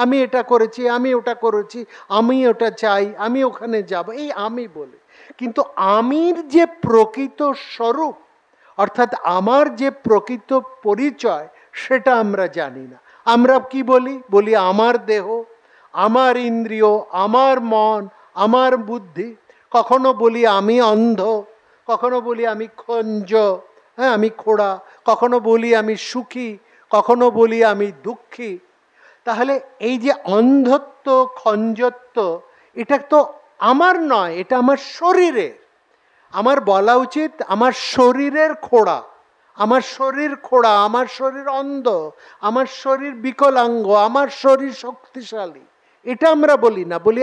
আমি এটা করেছি, আমি ওটা করেছি, আমি ওটা চাই, আমি ওখানে যাব, এই আমি বলে। কিন্তু আমির যে প্রকৃত স্বরূপ, অর্থাৎ আমার যে প্রকৃত পরিচয়, সেটা আমরা জানি না। আমরা কি বলি? বলি আমার দেহ, আমার ইন্দ্রিয়, আমার মন, আমার বুদ্ধি। কখনো বলি আমি অন্ধ, কখনো বলি আমি খঞ্জ, হ্যাঁ আমি খোড়া, কখনো বলি আমি সুখী, কখনো বলি আমি দুঃখী। তাহলে এই যে অন্ধত্ব, খঞ্জত্ব, এটা তো আমার নয়, এটা আমার শরীরের। আমার বলা উচিত আমার শরীরের খোড়া, আমার শরীর খোড়া, আমার শরীর অন্ধ, আমার শরীর বিকলাঙ্গ, আমার শরীর শক্তিশালী। এটা আমরা বলি না, বলি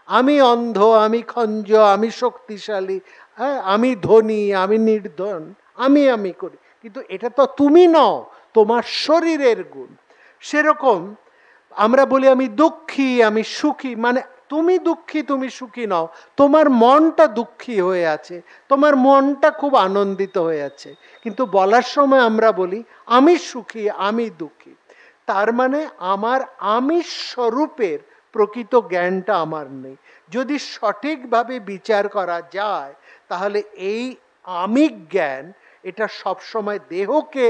আমি অন্ধ, আমি খঞ্জ, আমি শক্তিশালী, হ্যাঁ আমি ধনী, আমি নির্ধন, আমি করি। কিন্তু এটা তো তুমি নও, তোমার শরীরের গুণ। সেরকম আমরা বলি আমি দুঃখী, আমি সুখী, মানে তুমি দুঃখী তুমি সুখী নও, তোমার মনটা দুঃখী হয়ে আছে, তোমার মনটা খুব আনন্দিত হয়ে আছে। কিন্তু বলার সময় আমরা বলি আমি সুখী আমি দুঃখী। তার মানে আমার আমি স্বরূপের প্রকৃত জ্ঞানটা আমার নেই। যদি সঠিকভাবে বিচার করা যায় তাহলে এই আমি জ্ঞান এটা সবসময় দেহকে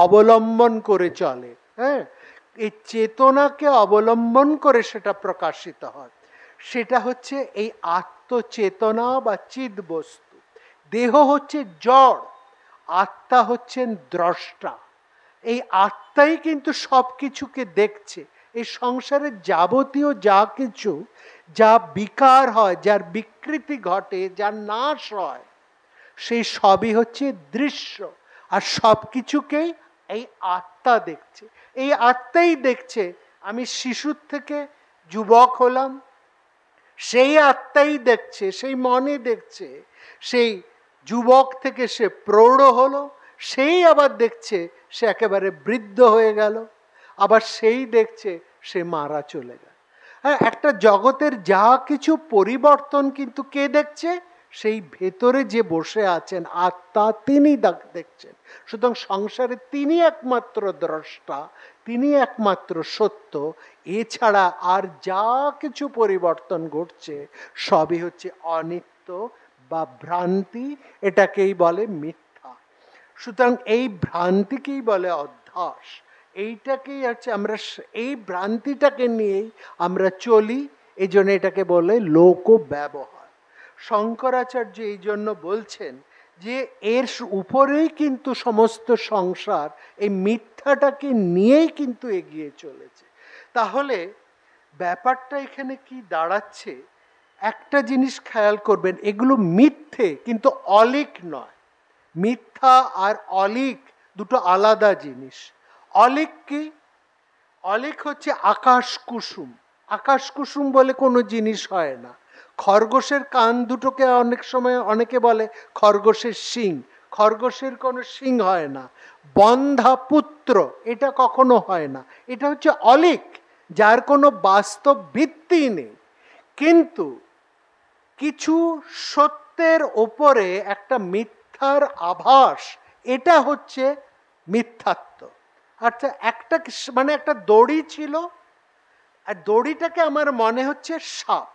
অবলম্বন করে চলে। হ্যাঁ, এই চেতনাকে অবলম্বন করে সেটা প্রকাশিত হয়। সেটা হচ্ছে এই আত্মচেতনা বা চিদ বস্তু। দেহ হচ্ছে জড়, আত্মা হচ্ছেন দ্রষ্টা। এই আত্মাই কিন্তু সব কিছুকে দেখছে। এই সংসারের যাবতীয় যা কিছু, যা বিকার হয়, যার বিকৃতি ঘটে, যার নাশ হয়, সেই সবই হচ্ছে দৃশ্য। আর সব কিছুকেই এই আত্মা দেখছে। এই আত্মাই দেখছে আমি শিশুর থেকে যুবক হলাম, সেই আত্মাই দেখছে, সেই মনে দেখছে সেই যুবক থেকে সে প্রৌঢ় হলো, সেই আবার দেখছে সে একেবারে বৃদ্ধ হয়ে গেল, আবার সেই দেখছে সে মারা চলে গেল। হ্যাঁ, একটা জগতের যা কিছু পরিবর্তন কিন্তু কে দেখছে? সেই ভেতরে যে বসে আছেন আত্মা, তিনি দেখছেন। সুতরাং সংসারে তিনি একমাত্র দ্রষ্টা, তিনি একমাত্র সত্য। এছাড়া আর যা কিছু পরিবর্তন ঘটছে সবই হচ্ছে অনিত্য বা ভ্রান্তি, এটাকেই বলে মিথ্যা। সুতরাং এই ভ্রান্তিকেই বলে অধ্যাস। এইটাকেই হচ্ছে আমরা, এই ভ্রান্তিটাকে নিয়েই আমরা চলি, এই জন্য এটাকে বলে লোক ব্যবহার। শঙ্করাচার্য এই জন্য বলছেন যে এর উপরেই কিন্তু সমস্ত সংসার এই মিথ্যাটাকে নিয়েই কিন্তু এগিয়ে চলেছে। তাহলে ব্যাপারটা এখানে কি দাঁড়াচ্ছে? একটা জিনিস খেয়াল করবেন, এগুলো মিথ্যে কিন্তু অলিক নয়। মিথ্যা আর অলিক দুটো আলাদা জিনিস। অলিক কি? অলিক হচ্ছে আকাশ কুসুম। আকাশ কুসুম বলে কোনো জিনিস হয় না। খরগোশের কান দুটোকে অনেক সময় অনেকে বলে খরগোশের শিং, খরগোশের কোনো শিং হয় না। বন্ধা পুত্র, এটা কখনো হয় না। এটা হচ্ছে অলিক, যার কোনো বাস্তব ভিত্তি নেই। কিন্তু কিছু সত্যের ওপরে একটা মিথ্যার আভাস, এটা হচ্ছে মিথ্যাত্ব। আচ্ছা, একটা মানে একটা দড়ি ছিল, আর দড়িটাকে আমার মনে হচ্ছে সাপ।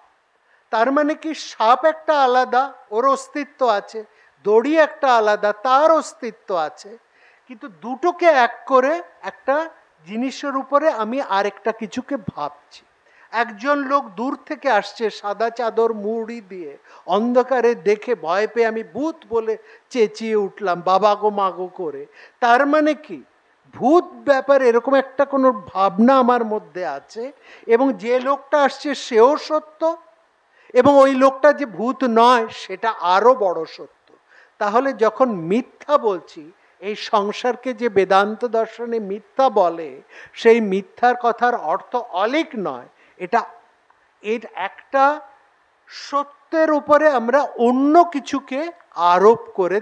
তার মানে কি সাপ একটা আলাদা, ওর অস্তিত্ব আছে, দড়ি একটা আলাদা, তার অস্তিত্ব আছে। কিন্তু দুটোকে এক করে একটা জিনিসের উপরে আমি আরেকটা কিছুকে ভাবছি। একজন লোক দূর থেকে আসছে সাদা চাদর মুড়ি দিয়ে, অন্ধকারে দেখে ভয় পেয়ে আমি ভূত বলে চেঁচিয়ে উঠলাম বাবা গো মা গো করে। তার মানে কি ভূত ব্যাপার এরকম একটা কোনো ভাবনা আমার মধ্যে আছে, এবং যে লোকটা আসছে সেও সত্য, এবং ওই লোকটা যে ভূত নয় সেটা আরো বড় সত্য। তাহলে যখন মিথ্যা বলছি, এই সংসারকে যে বেদান্ত দর্শনে মিথ্যা বলে, সেই মিথ্যার কথার অর্থ অলিক নয়, এটা এর একটা সত্যের উপরে আমরা অন্য কিছুকে আরোপ করে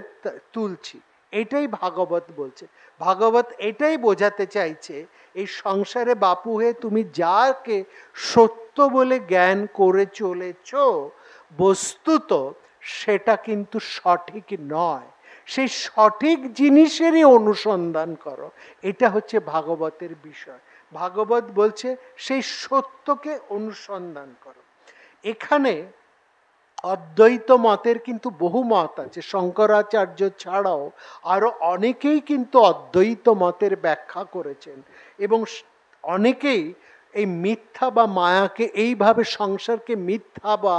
তুলছি। এটাই ভাগবত বলছে। ভাগবত এটাই বোঝাতে চাইছে, এই সংসারে বাপু হয়ে তুমি যাকে সত্য বলে জ্ঞান করে চলেছ, বস্তুত সেটা কিন্তু সঠিক নয়। সেই সঠিক জিনিসেরই অনুসন্ধান করো, এটা হচ্ছে ভাগবতের বিষয়। ভাগবত বলছে সেই সত্যকে অনুসন্ধান করো। এখানে অদ্বৈত মতের কিন্তু বহু মত আছে। শঙ্করাচার্য ছাড়াও আরো অনেকেই কিন্তু অদ্বৈত মতের ব্যাখ্যা করেছেন, এবং অনেকেই এই মিথ্যা বা মায়াকে এইভাবে সংসারকে মিথ্যা বা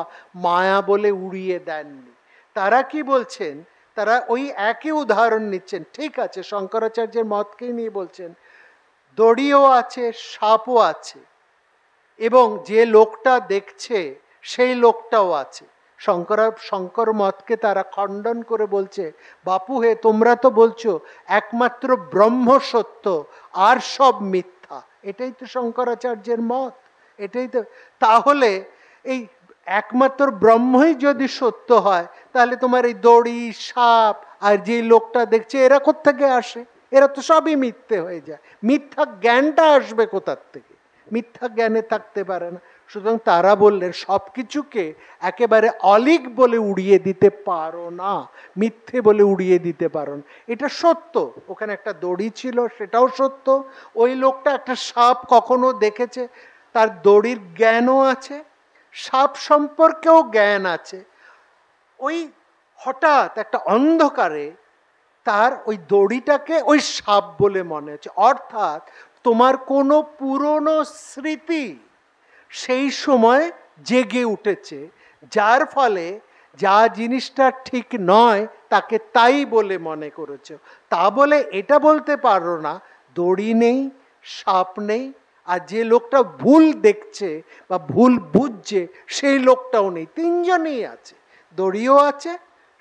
মায়া বলে উড়িয়ে দেননি। তারা কি বলছেন? তারা ওই একই উদাহরণ নিচ্ছেন। ঠিক আছে, শঙ্করাচার্যের মতকেই নিয়ে বলছেন দড়িও আছে, সাপও আছে, এবং যে লোকটা দেখছে সেই লোকটাও আছে। শঙ্কর মতকে তারা খণ্ডন করে বলছে বাপু হে তোমরা তো বলছো একমাত্র ব্রহ্ম সত্য, আর সব মিথ্যা। এটাই তো শঙ্করাচার্যের মত, এটাই তো। তাহলে এই একমাত্র ব্রহ্মই যদি সত্য হয়, তাহলে তোমার এই দড়ি সাপ আর যে লোকটা দেখছে এরা কোত্থেকে আসে? এরা তো সবই মিথ্যে হয়ে যায়। মিথ্যা জ্ঞানটা আসবে কোথার থেকে? মিথ্যা জ্ঞানে থাকতে পারে না। সুতরাং তারা বললেন সব কিছুকে একেবারে অলিক বলে উড়িয়ে দিতে পারো না, মিথ্যে বলে উড়িয়ে দিতে পারো না। এটা সত্য, ওখানে একটা দড়ি ছিল সেটাও সত্য। ওই লোকটা একটা সাপ কখনো দেখেছে, তার দড়ির জ্ঞানও আছে, সাপ সম্পর্কেও জ্ঞান আছে। ওই হঠাৎ একটা অন্ধকারে তার ওই দড়িটাকে ওই সাপ বলে মনে হচ্ছে। অর্থাৎ তোমার কোনো পুরনো স্মৃতি সেই সময় জেগে উঠেছে, যার ফলে যা জিনিসটা ঠিক নয় তাকে তাই বলে মনে করেছো। তা বলে এটা বলতে পারো না দড়ি নেই, সাপ নেই, আর যে লোকটা ভুল দেখছে বা ভুল বুঝছে সেই লোকটাও নেই। তিনজনেই আছে, দড়িও আছে,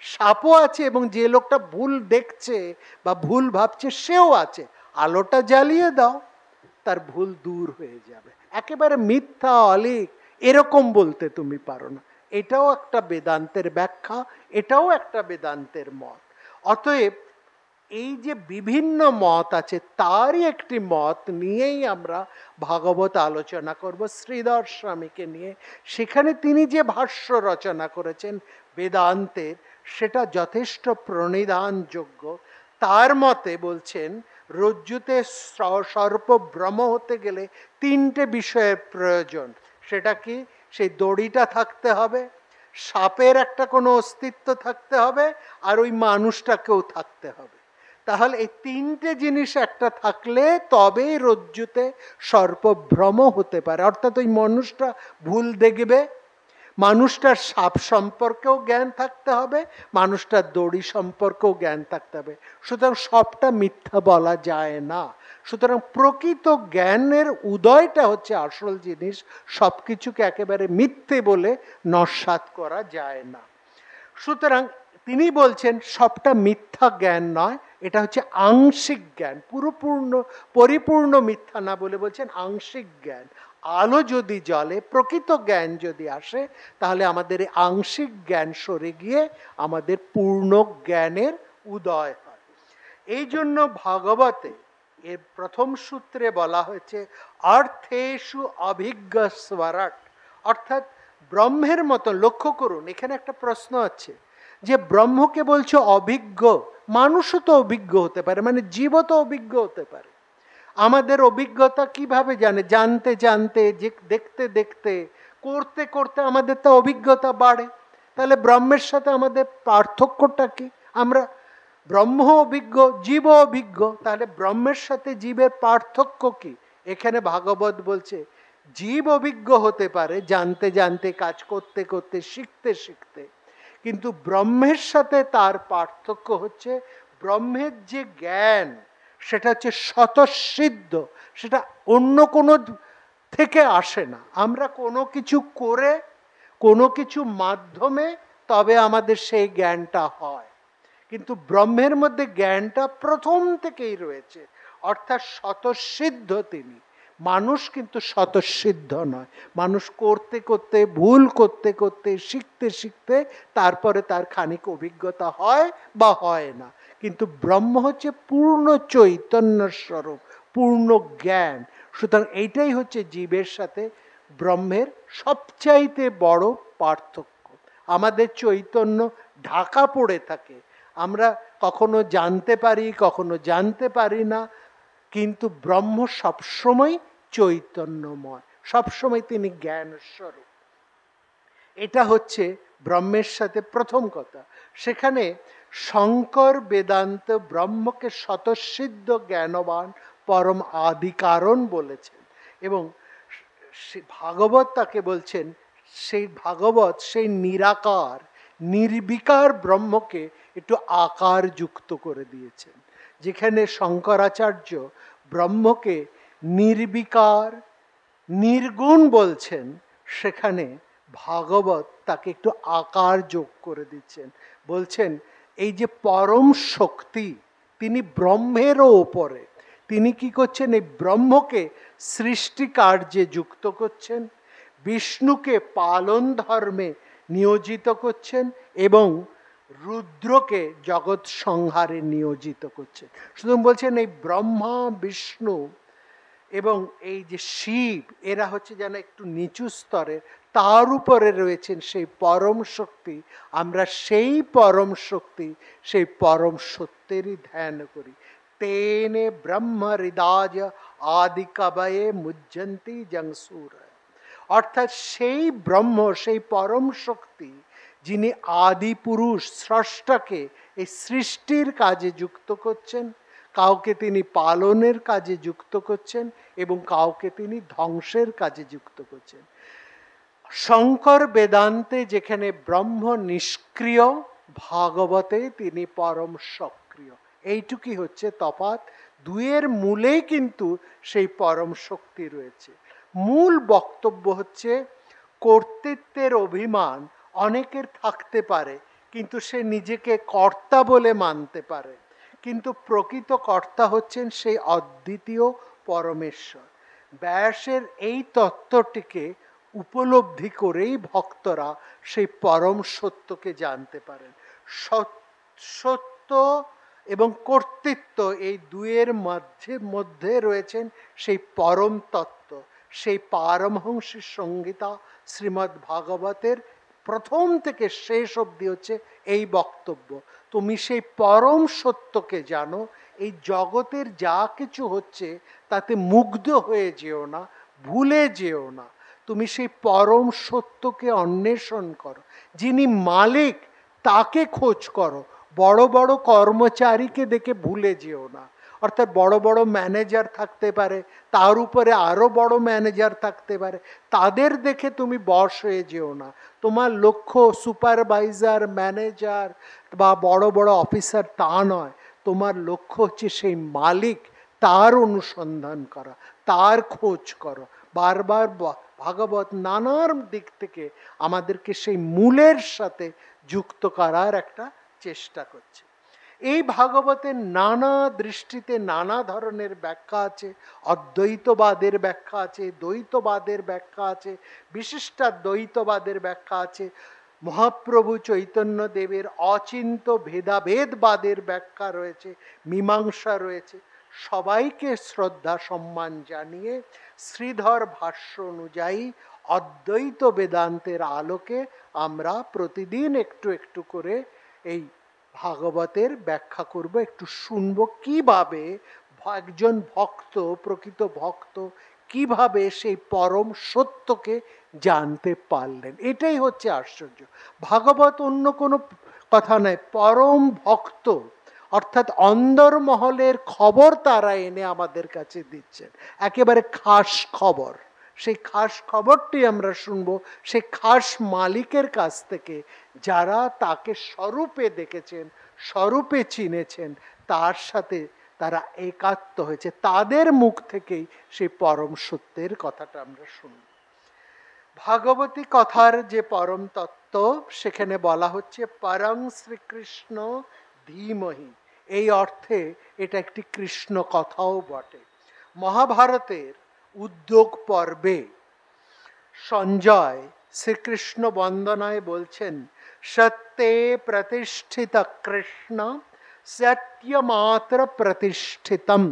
সাপও আছে, এবং যে লোকটা ভুল দেখছে বা ভুল ভাবছে সেও আছে। আলোটা জ্বালিয়ে দাও, তার ভুল দূর হয়ে যাবে। একেবারে মিথ্যা অলিক এরকম বলতে তুমি পারো না। এটাও একটা বেদান্তের ব্যাখ্যা, এটাও একটা বেদান্তের মত। অতএব এই যে বিভিন্ন মত আছে তারই একটি মত নিয়েই আমরা ভাগবত আলোচনা করব, শ্রীধর স্বামীকে নিয়ে। সেখানে তিনি যে ভাষ্য রচনা করেছেন বেদান্তের, সেটা যথেষ্ট প্রণিধানযোগ্য। তার মতে বলছেন রজ্জুতে সর্প ভ্রম হতে গেলে তিনটে বিষয়ের প্রয়োজন। সেটা কি? সেই দড়িটা থাকতে হবে, সাপের একটা কোনো অস্তিত্ব থাকতে হবে, আর ওই মানুষটাকেও থাকতে হবে। তাহলে এই তিনটে জিনিস একটা থাকলে তবেই রজ্জুতে সর্পভ্রম হতে পারে। অর্থাৎ ওই মানুষটা ভুল দেখবে, মানুষটার সাপ সম্পর্কেও জ্ঞান থাকতে হবে, মানুষটার দড়ি সম্পর্কেও জ্ঞান থাকতে হবে। সুতরাং সবটা মিথ্যা বলা যায় না। সুতরাং প্রকৃত জ্ঞানের উদয়টা হচ্ছে আসল জিনিস। সব কিছুকে একেবারে মিথ্যে বলে নস্যাৎ করা যায় না। সুতরাং তিনি বলছেন সবটা মিথ্যা জ্ঞান নয়, এটা হচ্ছে আংশিক জ্ঞান, পরিপূর্ণ মিথ্যা না বলে বলছেন আংশিক জ্ঞান। আলো যদি জ্বলে, প্রকৃত জ্ঞান যদি আসে, তাহলে আমাদের এই আংশিক জ্ঞান সরে গিয়ে আমাদের পূর্ণ জ্ঞানের উদয় হয়। এই জন্য ভাগবতে এর প্রথম সূত্রে বলা হয়েছে অর্থেষু অভিজ্ঞ স্বরাট, অর্থাৎ ব্রহ্মের মতো। লক্ষ্য করুন, এখানে একটা প্রশ্ন আছে যে ব্রহ্মকে বলছো অভিজ্ঞ, মানুষও তো অভিজ্ঞ হতে পারে, মানে জীবও তো অভিজ্ঞ হতে পারে। আমাদের অভিজ্ঞতা কিভাবে জানতে জানতে, দেখতে দেখতে, করতে করতে আমাদের তো অভিজ্ঞতা বাড়ে। তাহলে ব্রহ্মের সাথে আমাদের পার্থক্যটা কি? আমরা ব্রহ্ম অভিজ্ঞ, জীব অভিজ্ঞ, তাহলে ব্রহ্মের সাথে জীবের পার্থক্য কি? এখানে ভাগবত বলছে জীব অভিজ্ঞ হতে পারে জানতে জানতে, কাজ করতে করতে, শিখতে শিখতে, কিন্তু ব্রহ্মের সাথে তার পার্থক্য হচ্ছে ব্রহ্মের যে জ্ঞান সেটা হচ্ছে স্বতঃসিদ্ধ, সেটা অন্য কোনো থেকে আসে না। আমরা কোনো কিছু করে, কোনো কিছু মাধ্যমে তবে আমাদের সেই জ্ঞানটা হয়, কিন্তু ব্রহ্মের মধ্যে জ্ঞানটা প্রথম থেকেই রয়েছে, অর্থাৎ স্বতঃসিদ্ধ তিনি। মানুষ কিন্তু স্বতঃসিদ্ধ নয়, মানুষ করতে করতে, ভুল করতে করতে, শিখতে শিখতে তারপরে তার খানিক অভিজ্ঞতা হয় বা হয় না। কিন্তু ব্রহ্ম হচ্ছে পূর্ণ চৈতন্য স্বরূপ, পূর্ণ জ্ঞান। সুতরাং এইটাই হচ্ছে জীবের সাথে ব্রহ্মের সবচাইতে বড় পার্থক্য। আমাদের চৈতন্য ঢাকা পড়ে থাকে, আমরা কখনো জানতে পারি, কখনো জানতে পারি না, কিন্তু ব্রহ্ম সবসময় চৈতন্যময়, সবসময় তিনি জ্ঞান স্বরূপ। এটা হচ্ছে ব্রহ্মের সাথে প্রথম কথা। সেখানে শঙ্কর বেদান্ত ব্রহ্মকে স্বতঃসিদ্ধ জ্ঞানবান পরম আদি কারণ বলেছেন, এবং ভাগবত তাকে বলছেন, সেই ভাগবত সেই নিরাকার নির্বিকার ব্রহ্মকে একটু আকার যুক্ত করে দিয়েছেন। যেখানে শঙ্করাচার্য ব্রহ্মকে নির্বিকার নির্গুণ বলছেন, সেখানে ভাগবত তাকে একটু আকার যোগ করে দিচ্ছেন। বলছেন এই যে পরম শক্তি, তিনি ব্রহ্মেরও ওপরে, তিনি কি করছেন? এই ব্রহ্মকে সৃষ্টি কার্যে যুক্ত করছেন, বিষ্ণুকে পালন ধর্মে নিয়োজিত করছেন, এবং রুদ্রকে জগৎ সংহারে নিয়োজিত করছেন। সুতরাং বলছেন এই ব্রহ্মা বিষ্ণু এবং এই যে শিব, এরা হচ্ছে যেন একটু নিচু স্তরের, তার উপরে রয়েছেন সেই পরম শক্তি। আমরা সেই পরম শক্তি, সেই পরম সত্যেরই ধ্যান করি। তেনে ব্রহ্ম হৃদায় আদি কবয়ে মুজ্জন্তি জংসুর। অর্থাৎ সেই ব্রহ্ম, সেই পরম শক্তি, যিনি আদি পুরুষ স্রষ্টাকে এই সৃষ্টির কাজে যুক্ত করছেন, কাউকে তিনি পালনের কাজে যুক্ত করছেন এবং কাউকে তিনি ধ্বংসের কাজে যুক্ত করছেন। শঙ্কর বেদান্তে যেখানে ব্রহ্ম নিষ্ক্রিয়, ভাগবতে তিনি পরম সক্রিয়। এইটুকুই হচ্ছে তফাৎ। দুয়ের মূলেই কিন্তু সেই পরম শক্তি রয়েছে। মূল বক্তব্য হচ্ছে কর্তৃত্বের অভিমান অনেকের থাকতে পারে, কিন্তু সে নিজেকে কর্তা বলে মানতে পারে, কিন্তু প্রকৃত কর্তা হচ্ছেন সেই অদ্বিতীয় পরমেশ্বর। ব্যাসের এই তত্ত্বটিকে উপলব্ধি করেই ভক্তরা সেই পরম সত্যকে জানতে পারেন। সত্য এবং কর্তৃত্ব এই দুয়ের মধ্যে রয়েছেন সেই পরম তত্ত্ব। সেই পারমহংসী সংহিতা শ্রীমদ্ ভাগবতের প্রথম থেকে শেষ অবধি হচ্ছে এই বক্তব্য। তুমি সেই পরম সত্যকে জানো, এই জগতের যা কিছু হচ্ছে তাতে মুগ্ধ হয়ে যেও না, ভুলে যেও না। তুমি সেই পরম সত্যকে অন্বেষণ করো, যিনি মালিক তাকে খোঁজ করো। বড় বড় কর্মচারীকে দেখে ভুলে যেও না। অর্থাৎ বড় বড় ম্যানেজার থাকতে পারে, তার উপরে আরো বড় ম্যানেজার থাকতে পারে, তাদের দেখে তুমি বশ হয়ে যেও না। তোমার লক্ষ্য সুপারভাইজার, ম্যানেজার বা বড় বড় অফিসার তা নয়। তোমার লক্ষ্য হচ্ছে সেই মালিক, তার অনুসন্ধান করা, তার খোঁজ করো। বারবার ভাগবত নানার দিক থেকে আমাদেরকে সেই মূলের সাথে যুক্ত করার একটা চেষ্টা করছে। এই ভাগবতের নানা দৃষ্টিতে নানা ধরনের ব্যাখ্যা আছে। অদ্বৈতবাদের ব্যাখ্যা আছে, দ্বৈতবাদের ব্যাখ্যা আছে, বিশিষ্টাদ্বৈতবাদের ব্যাখ্যা আছে, মহাপ্রভু চৈতন্য দেবের অচিন্ত ভেদাভেদবাদের ব্যাখ্যা রয়েছে, মীমাংসা রয়েছে। সবাইকে শ্রদ্ধা সম্মান জানিয়ে শ্রীধর ভাষ্য অনুযায়ী অদ্বৈত বেদান্তের আলোকে আমরা প্রতিদিন একটু একটু করে এই ভাগবতের ব্যাখ্যা করব, একটু শুনব কিভাবে একজন ভক্ত, প্রকৃত ভক্ত কিভাবে সেই পরম সত্যকে জানতে পারলেন। এটাই হচ্ছে আশ্চর্য। ভাগবত অন্য কোনো কথা নয়, পরম ভক্ত অর্থাৎ অন্দরমহলের খবর তারা এনে আমাদের কাছে দিচ্ছেন, একেবারে খাস খবর। সেই খাস খবরটি আমরা শুনব সেই খাস মালিকের কাছ থেকে, যারা তাকে স্বরূপে দেখেছেন, স্বরূপে চিনেছেন, তার সাথে তারা একাত্ম হয়েছে, তাদের মুখ থেকেই সেই পরম সত্যের কথাটা আমরা শুনব। ভাগবতী কথার যে পরম তত্ত্ব, সেখানে বলা হচ্ছে পরং শ্রীকৃষ্ণ ধীমহি। এই অর্থে এটা একটি কৃষ্ণ কথাও বটে। মহাভারতের উদ্যোগ পর্বে সঞ্জয় শ্রীকৃষ্ণ বন্দনায় বলছেন, সত্যে প্রতিষ্ঠিত কৃষ্ণ সত্যমাত্র প্রতিষ্ঠিতম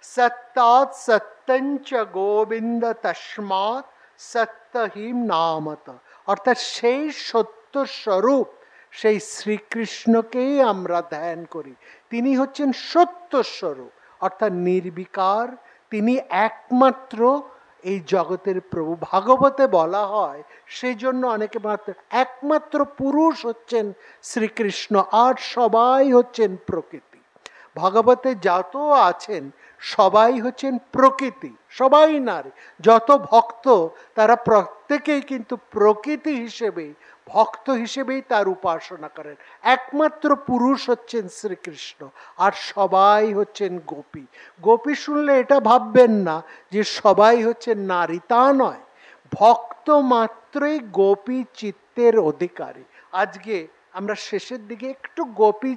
সত্যাৎ সত্যঞ্চ গোবিন্দ তস্মাৎ সত্যহীম নামত। অর্থাৎ সেই সত্য স্বরূপ, সেই শ্রীকৃষ্ণকেই আমরা ধ্যান করি। তিনি হচ্ছেন সত্য স্বরূপ, অর্থাৎ নির্বিকার। তিনি একমাত্র এই জগতের প্রভু। ভাগবতে বলা হয় সেই জন্য অনেকে মাত্র একমাত্র পুরুষ হচ্ছেন শ্রীকৃষ্ণ, আর সবাই হচ্ছেন প্রকৃতি। ভাগবতে যত আছেন সবাই হচ্ছেন প্রকৃতি, সবাই নারী। যত ভক্ত তারা প্রত্যেকেই কিন্তু প্রকৃতি হিসেবেই, ভক্ত হিসেবেই তার উপাসনা করেন। একমাত্র পুরুষ হচ্ছেন শ্রীকৃষ্ণ, আর সবাই হচ্ছেন গোপী। গোপী শুনলে এটা ভাববেন না যে সবাই হচ্ছেন নারী, তা নয়। ভক্ত মাত্রই গোপী চিত্তের অধিকারী। আজকে আমরা শেষের দিকে একটু গোপী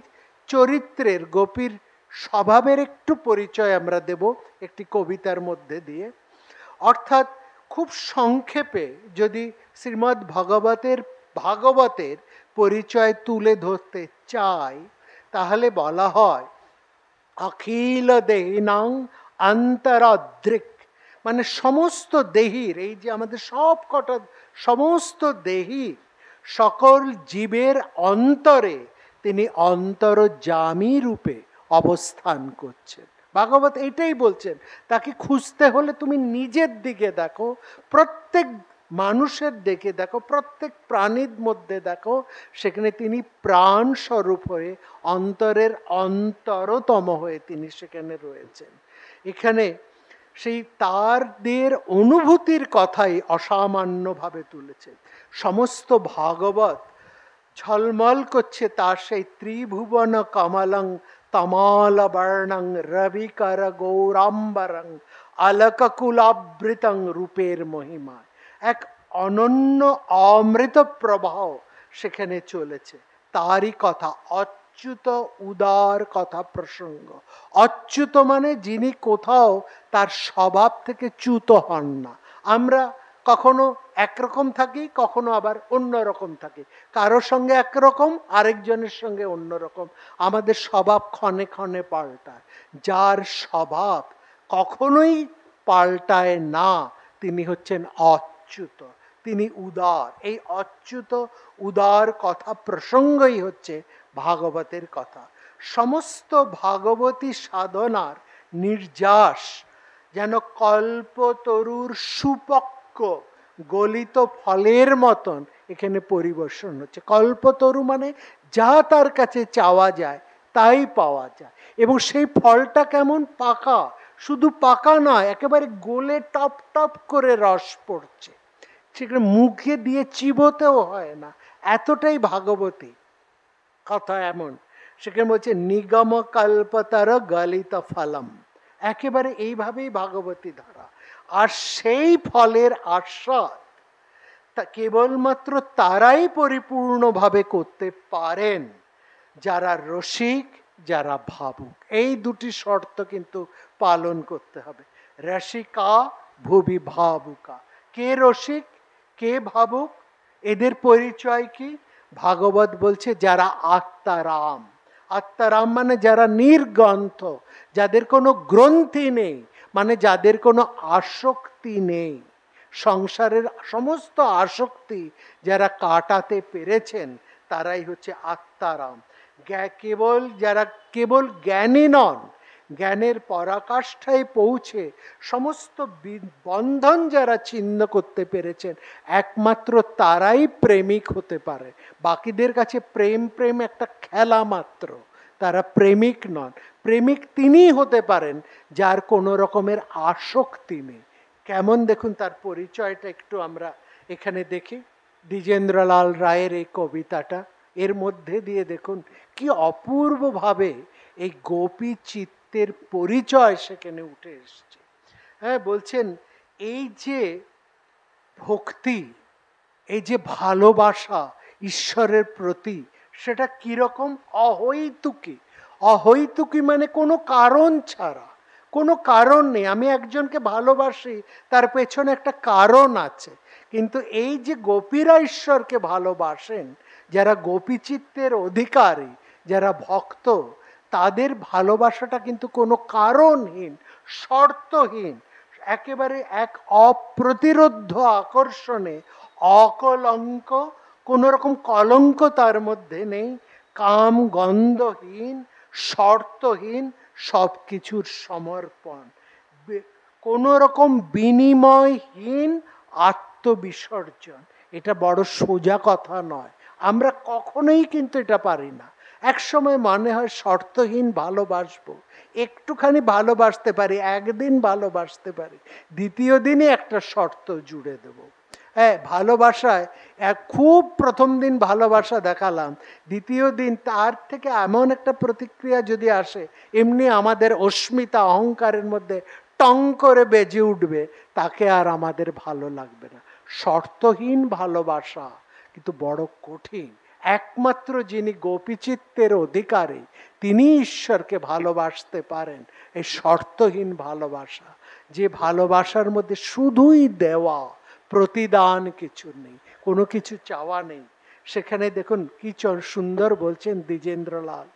চরিত্রের, গোপীর স্বভাবের একটু পরিচয় আমরা দেব একটি কবিতার মধ্যে দিয়ে। অর্থাৎ খুব সংক্ষেপে যদি শ্রীমদ্ ভাগবতের পরিচয় তুলে ধরতে চাই, তাহলে বলা হয় অখিল দেহিনাং অন্তরাদৃক মানে সমস্ত দেহীর, এই যে আমাদের সব কটা সমস্ত দেহী সকল জীবের অন্তরে তিনি অন্তর্যামী রূপে অবস্থান করছেন। ভাগবত এটাই বলছেন, তাকে খুঁজতে হলে তুমি নিজের দিকে দেখো, প্রত্যেক মানুষের দিকে দেখো, প্রত্যেক প্রাণীর মধ্যে দেখো, সেখানে তিনি প্রাণ স্বরূপ হয়ে অন্তরের অন্তরতম হয়ে তিনি সেখানে রয়েছেন। এখানে সেই তারদের অনুভূতির কথাই অসামান্যভাবে তুলেছেন। সমস্ত ভাগবত ঝলমল করছে তার সেই ত্রিভুবন কমলং তমাল বর্ণং রবিকর গৌরাম্বরং আলককুলাবৃতং রূপের মহিমায়। এক অনন্য অমৃত প্রবাহ সেখানে চলেছে। তারই কথা, অচ্যুত উদার কথা প্রসঙ্গ। অচ্যুত মানে যিনি কোথাও তার স্বভাব থেকে চ্যুত হন না। আমরা কখনো একরকম থাকি, কখনো আবার অন্য রকম থাকি, কারোর সঙ্গে একরকম, আরেকজনের সঙ্গে অন্যরকম। আমাদের স্বভাব ক্ষণে ক্ষণে পাল্টায়। যার স্বভাব কখনোই পাল্টায় না তিনি হচ্ছেন অচ্যুত, তিনি উদার। এই অচ্যুত উদার কথা প্রসঙ্গই হচ্ছে ভাগবতের কথা। সমস্ত ভাগবতী সাধনার নির্যাস যেন কল্পতরুর সুপক্ক গলিত ফলের মতন এখানে পরিবেশন হচ্ছে। কল্পতরু মানে যা তার কাছে চাওয়া যায় তাই পাওয়া যায়, এবং সেই ফলটা কেমন? পাকা। শুধু পাকা নয়, একেবারে গোলে টপ টপ করে রস পড়ছে, সেখানে মুখে দিয়ে চিবোতেও হয় না, এতটাই ভাগবতী কথা এমন। সেখানে বলছে নিগম কল্পতর গলিত ফলম, একেবারে এইভাবেই ভাগবতী ধারা। আর সেই ফলের আস্বাদ তা কেবলমাত্র তারাই পরিপূর্ণভাবে করতে পারেন যারা রসিক, যারা ভাবুক। এই দুটি শর্ত কিন্তু পালন করতে হবে। রসিকা ভুবি ভাবুকা। কে রসিক, কে ভাবুক, এদের পরিচয় কি? ভাগবত বলছে যারা আত্মারাম। আত্মারাম মানে যারা নির্গ্রন্থ, যাদের কোনো গ্রন্থি নেই, মানে যাদের কোনো আসক্তি নেই। সংসারের সমস্ত আসক্তি যারা কাটাতে পেরেছেন তারাই হচ্ছে আত্মারাম। যারা কেবল জ্ঞানী নন, জ্ঞানের পরাকাষ্ঠায় পৌঁছে সমস্ত বন্ধন যারা ছিন্ন করতে পেরেছেন, একমাত্র তারাই প্রেমিক হতে পারে। বাকিদের কাছে প্রেম প্রেম একটা খেলা মাত্র, তারা প্রেমিক নন। প্রেমিক তিনিই হতে পারেন যার কোনো রকমের আসক্তি নেই। কেমন দেখুন তার পরিচয়টা একটু আমরা এখানে দেখি। দ্বিজেন্দ্রলাল রায়ের এই কবিতাটা, এর মধ্যে দিয়ে দেখুন কি অপূর্বভাবে এই গোপী চিত্তের পরিচয় সেখানে উঠে এসছে। হ্যাঁ, বলছেন এই যে ভক্তি, এই যে ভালোবাসা ঈশ্বরের প্রতি, সেটা কিরকম? অহৈতুকী। অহৈতুকী মানে কোনো কারণ ছাড়া, কোনো কারণ নেই। আমি একজনকে ভালোবাসি, তার পেছনে একটা কারণ আছে। কিন্তু এই যে গোপীরা ঈশ্বরকে ভালোবাসেন, যারা গোপীচিত্তের অধিকারী, যারা ভক্ত, তাদের ভালোবাসাটা কিন্তু কোনো কারণহীন, শর্তহীন, একেবারে এক অপ্রতিরোধ্য আকর্ষণে, অকলঙ্ক, কোনো রকম কলঙ্ক তার মধ্যে নেই, কাম গন্ধহীন, শর্তহীন, সব কিছুর সমর্পণ, কোনো রকম বিনিময়হীন আত্মবিসর্জন। এটা বড় সোজা কথা নয়, আমরা কখনোই কিন্তু এটা পারি না। এক সময় মনে হয় শর্তহীন ভালোবাসবো, একটুখানি ভালোবাসতে পারি, একদিন ভালোবাসতে পারি, দ্বিতীয় দিনই একটা শর্ত জুড়ে দেব। হ্যাঁ, ভালোবাসায় খুব প্রথম দিন ভালোবাসা দেখালাম, দ্বিতীয় দিন তার থেকে এমন একটা প্রতিক্রিয়া যদি আসে, এমনি আমাদের অস্মিতা অহংকারের মধ্যে টং করে বেজে উঠবে, তাকে আর আমাদের ভালো লাগবে না। শর্তহীন ভালোবাসা কিন্তু বড় কঠিন। একমাত্র যিনি গোপীচিত্তের অধিকারী, তিনি ঈশ্বরকে ভালোবাসতে পারেন। এই শর্তহীন ভালোবাসা, যে ভালোবাসার মধ্যে শুধুই দেওয়া, প্রতিদান কিছু নেই, কোনো কিছু চাওয়া নেই। সেখানে দেখুন কি সুন্দর বলছেন দ্বিজেন্দ্রলাল,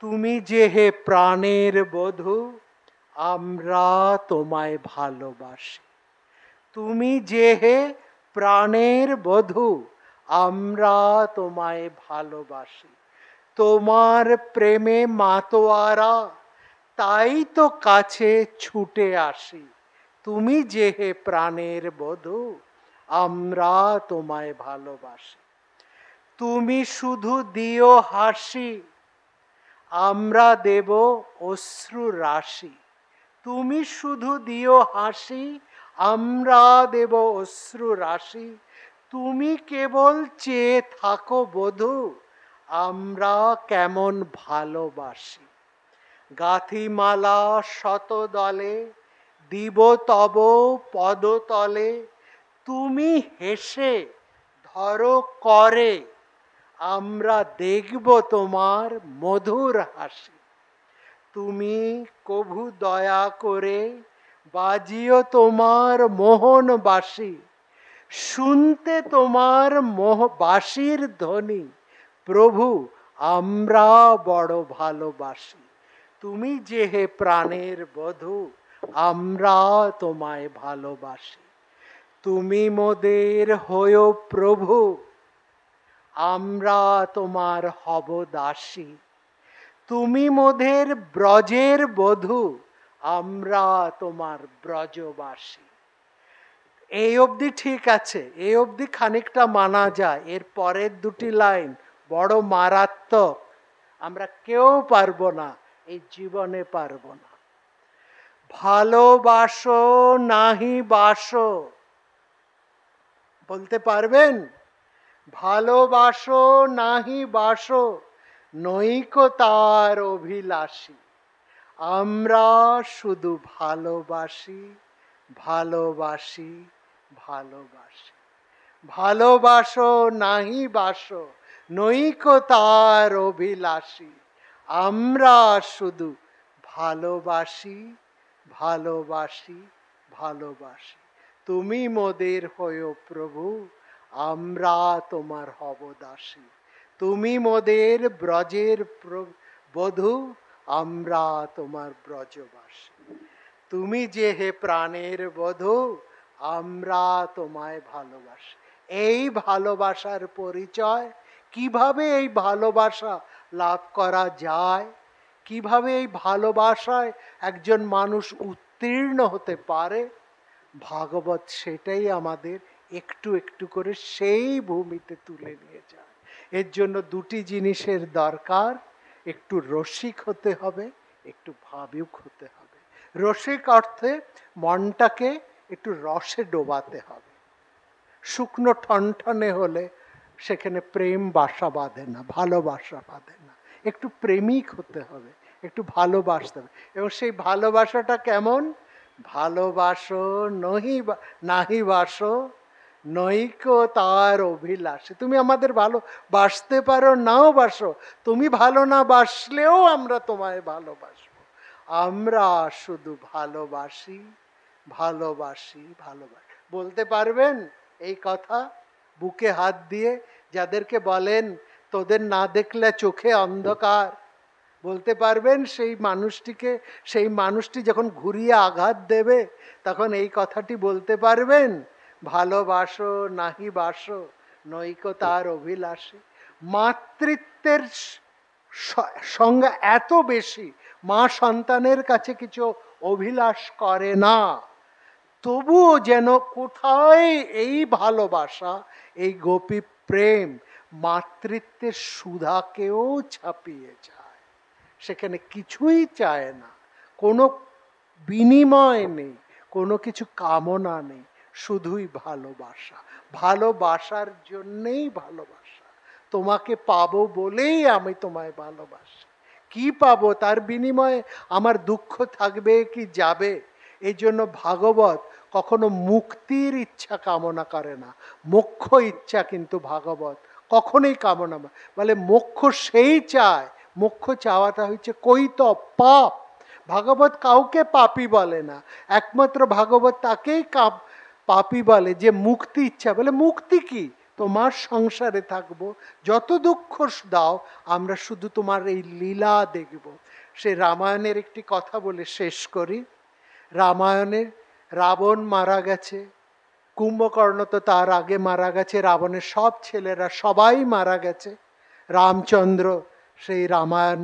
তুমি যে হে প্রাণের বধূ, আমরা তোমায় ভালোবাসি। তুমি যে হে প্রাণের বধূ, আমরা তোমায় ভালোবাসি। তোমার প্রেমে মাতোয়ারা, তাই তো কাছে ছুটে আসি। তুমি যে হে প্রাণের বধূ, আমরা তোমায় ভালোবাসি। তুমি শুধু দিও হাসি, আমরা দেব অশ্রু রাশি। তুমি শুধু দিও হাসি, আমরা দেব অশ্রু রাশি। তুমি কেবল চেয়ে থাকো বধূ, আমরা কেমন ভালোবাসি। গাথিমালা শত দলে, দিব তব পদতলে। তুমি হেসে ধরো করে, আমরা দেখব তোমার মধুর হাসি। তুমি কভু দয়া করে বাজিও তোমার মোহন বাঁশি। শুনতে তোমার বাঁশির ধ্বনি, প্রভু আমরা বড় ভালোবাসি। তুমি যে হে প্রাণের বধূ, আমরা তোমায় ভালোবাসি। তুমি মোদের হয়ো প্রভু, আমরা তোমার হব দাসী। তুমি মোদের ব্রজের বধূ, আমরা তোমার ব্রজবাসী। এই অবধি ঠিক আছে, এই অবধি খানিকটা মানা যায়। এর পরের দুটি লাইন বড় মারাত্মক, আমরা কেউ পারবো না, এই জীবনে পারবো না। ভালোবাসো নাহি বাসো, বলতে পারবেন? ভালোবাসো নাহি বাসো, নৈক তার অভিলাষী। আমরা শুধু ভালোবাসি, ভালোবাসি, ভালোবাসি। ভালোবাসো নাহি বাসো, নৈক তার অভিলাষী। আমরা শুধু ভালোবাসি, ভালোবাসি, ভালোবাসি। তুমি মোদের হয়ো প্রভু, আমরা তোমার হব দাসী। তুমি মোদের ব্রজের বধূ, আমরা তোমার ব্রজবাসী। তুমি যে হে প্রাণের বধূ, আমরা তোমায় ভালোবাসি। এই ভালোবাসার পরিচয়, কিভাবে এই ভালোবাসা লাভ করা যায়, কিভাবে এই ভালোবাসায় একজন মানুষ উত্তীর্ণ হতে পারে, ভাগবত সেটাই আমাদের একটু একটু করে সেই ভূমিতে তুলে নিয়ে যায়। এর জন্য দুটি জিনিসের দরকার, একটু রসিক হতে হবে, একটু ভাবুক হতে হবে। রসিক অর্থে মনটাকে একটু রসে ডোবাতে হবে। শুকনো ঠনঠনে হলে সেখানে প্রেম বাসা বাঁধে না, ভালোবাসা বাঁধে না। একটু প্রেমিক হতে হবে, একটু ভালোবাসতে হবে। এবং সেই ভালোবাসাটা কেমন? ভালোবাসো নাহি বাসো, নৈক তার অভিলাষী। তুমি আমাদের ভালোবাসতে পারো, নাও বাসো, তুমি ভালো না বাসলেও আমরা তোমায় ভালোবাসবো। আমরা শুধু ভালোবাসি, ভালোবাসি, ভালোবাসি। বলতে পারবেন এই কথা বুকে হাত দিয়ে? যাদেরকে বলেন তোদের না দেখলে চোখে অন্ধকার, বলতে পারবেন সেই মানুষটিকে, সেই মানুষটি যখন ঘুরিয়ে আঘাত দেবে তখন এই কথাটি বলতে পারবেন? ভালোবাসো নাহি বাসো, নৈক তার অভিলাষী। মাতৃত্বের সংজ্ঞা এত বেশি, মা সন্তানের কাছে কিছু অভিলাষ করে না, তবুও যেন কোথায় এই ভালোবাসা, এই গোপী প্রেম মাতৃত্বের সুধাকেও ছাপিয়ে যায়। সেখানে কিছুই চায় না, কোনো বিনিময় নেই, কোনো কিছু কামনা নেই, শুধুই ভালোবাসা। ভালোবাসার জন্যেই ভালোবাসা। তোমাকে পাবো বলেই আমি তোমায় ভালোবাসি। কি পাবো? তার বিনিময়ে আমার দুঃখ থাকবে কি যাবে? এই জন্য ভাগবত কখনো মুক্তির ইচ্ছা কামনা করে না, মোক্ষ ইচ্ছা কিন্তু ভাগবত কখনোই কামনা বলে মোক্ষ সেই চায়। মোক্ষ চাওয়াটা হচ্ছে কৈতব, পাপ। ভাগবত কাউকে পাপী বলে না, একমাত্র ভাগবত তাকেই পাপী বলে যে মুক্তি ইচ্ছা। বলে মুক্তি কি? তোমার সংসারে থাকব, যত দুঃখ দাও আমরা শুধু তোমার এই লীলা দেখব। সে রামায়ণের একটি কথা বলে শেষ করি। রামায়ণে রাবণ মারা গেছে, কুম্ভকর্ণ তো তার আগে মারা গেছে, রাবণের সব ছেলেরা সবাই মারা গেছে। রামচন্দ্র সেই রামায়ণ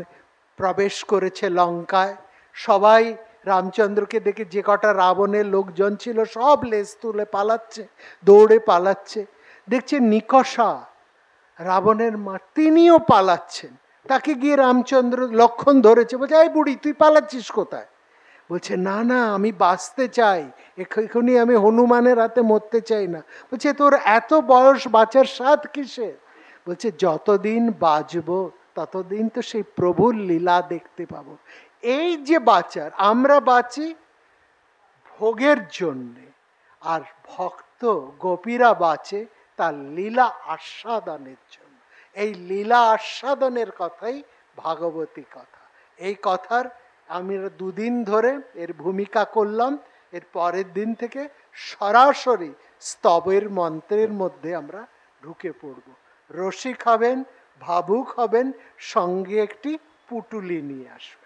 প্রবেশ করেছে লঙ্কায়। সবাই রামচন্দ্রকে দেখে, যে কটা রাবণের লোকজন ছিল সব লেজ তুলে পালাচ্ছে, দৌড়ে পালাচ্ছে। দেখছে নিকষা রাবণের মা, তিনিও পালাচ্ছেন। তাকে গিয়ে রামচন্দ্র লক্ষণ ধরেছে, বলছে এই বুড়ি তুই পালাচ্ছিস কোথায়? বলছে না না, আমি বাঁচতে চাই, এখনই আমি হনুমানের হাতে মরতে চাই না। বলছে তোর এত বয়স, বাঁচার স্বাদ কিসের? বলছে যতদিন বাঁচবো ততদিন তো সেই প্রভুর লীলা দেখতে পাবো। এই যে বাঁচার, আমরা বাঁচি ভোগের জন্যে, আর ভক্ত গোপীরা বাঁচে তার লীলা আস্বাদনের জন্য। এই লীলা আস্বাদনের কথাই ভাগবতী কথা। এই কথার আমি 2 দিন ধরে এর ভূমিকা করলাম। এর পরের দিন থেকে সরাসরি স্তবের মন্ত্রের মধ্যে আমরা ঢুকে পড়ব। রসিক হবেন, ভাবুক হবেন, সঙ্গে একটি পুটুলি নিয়ে আসবেন।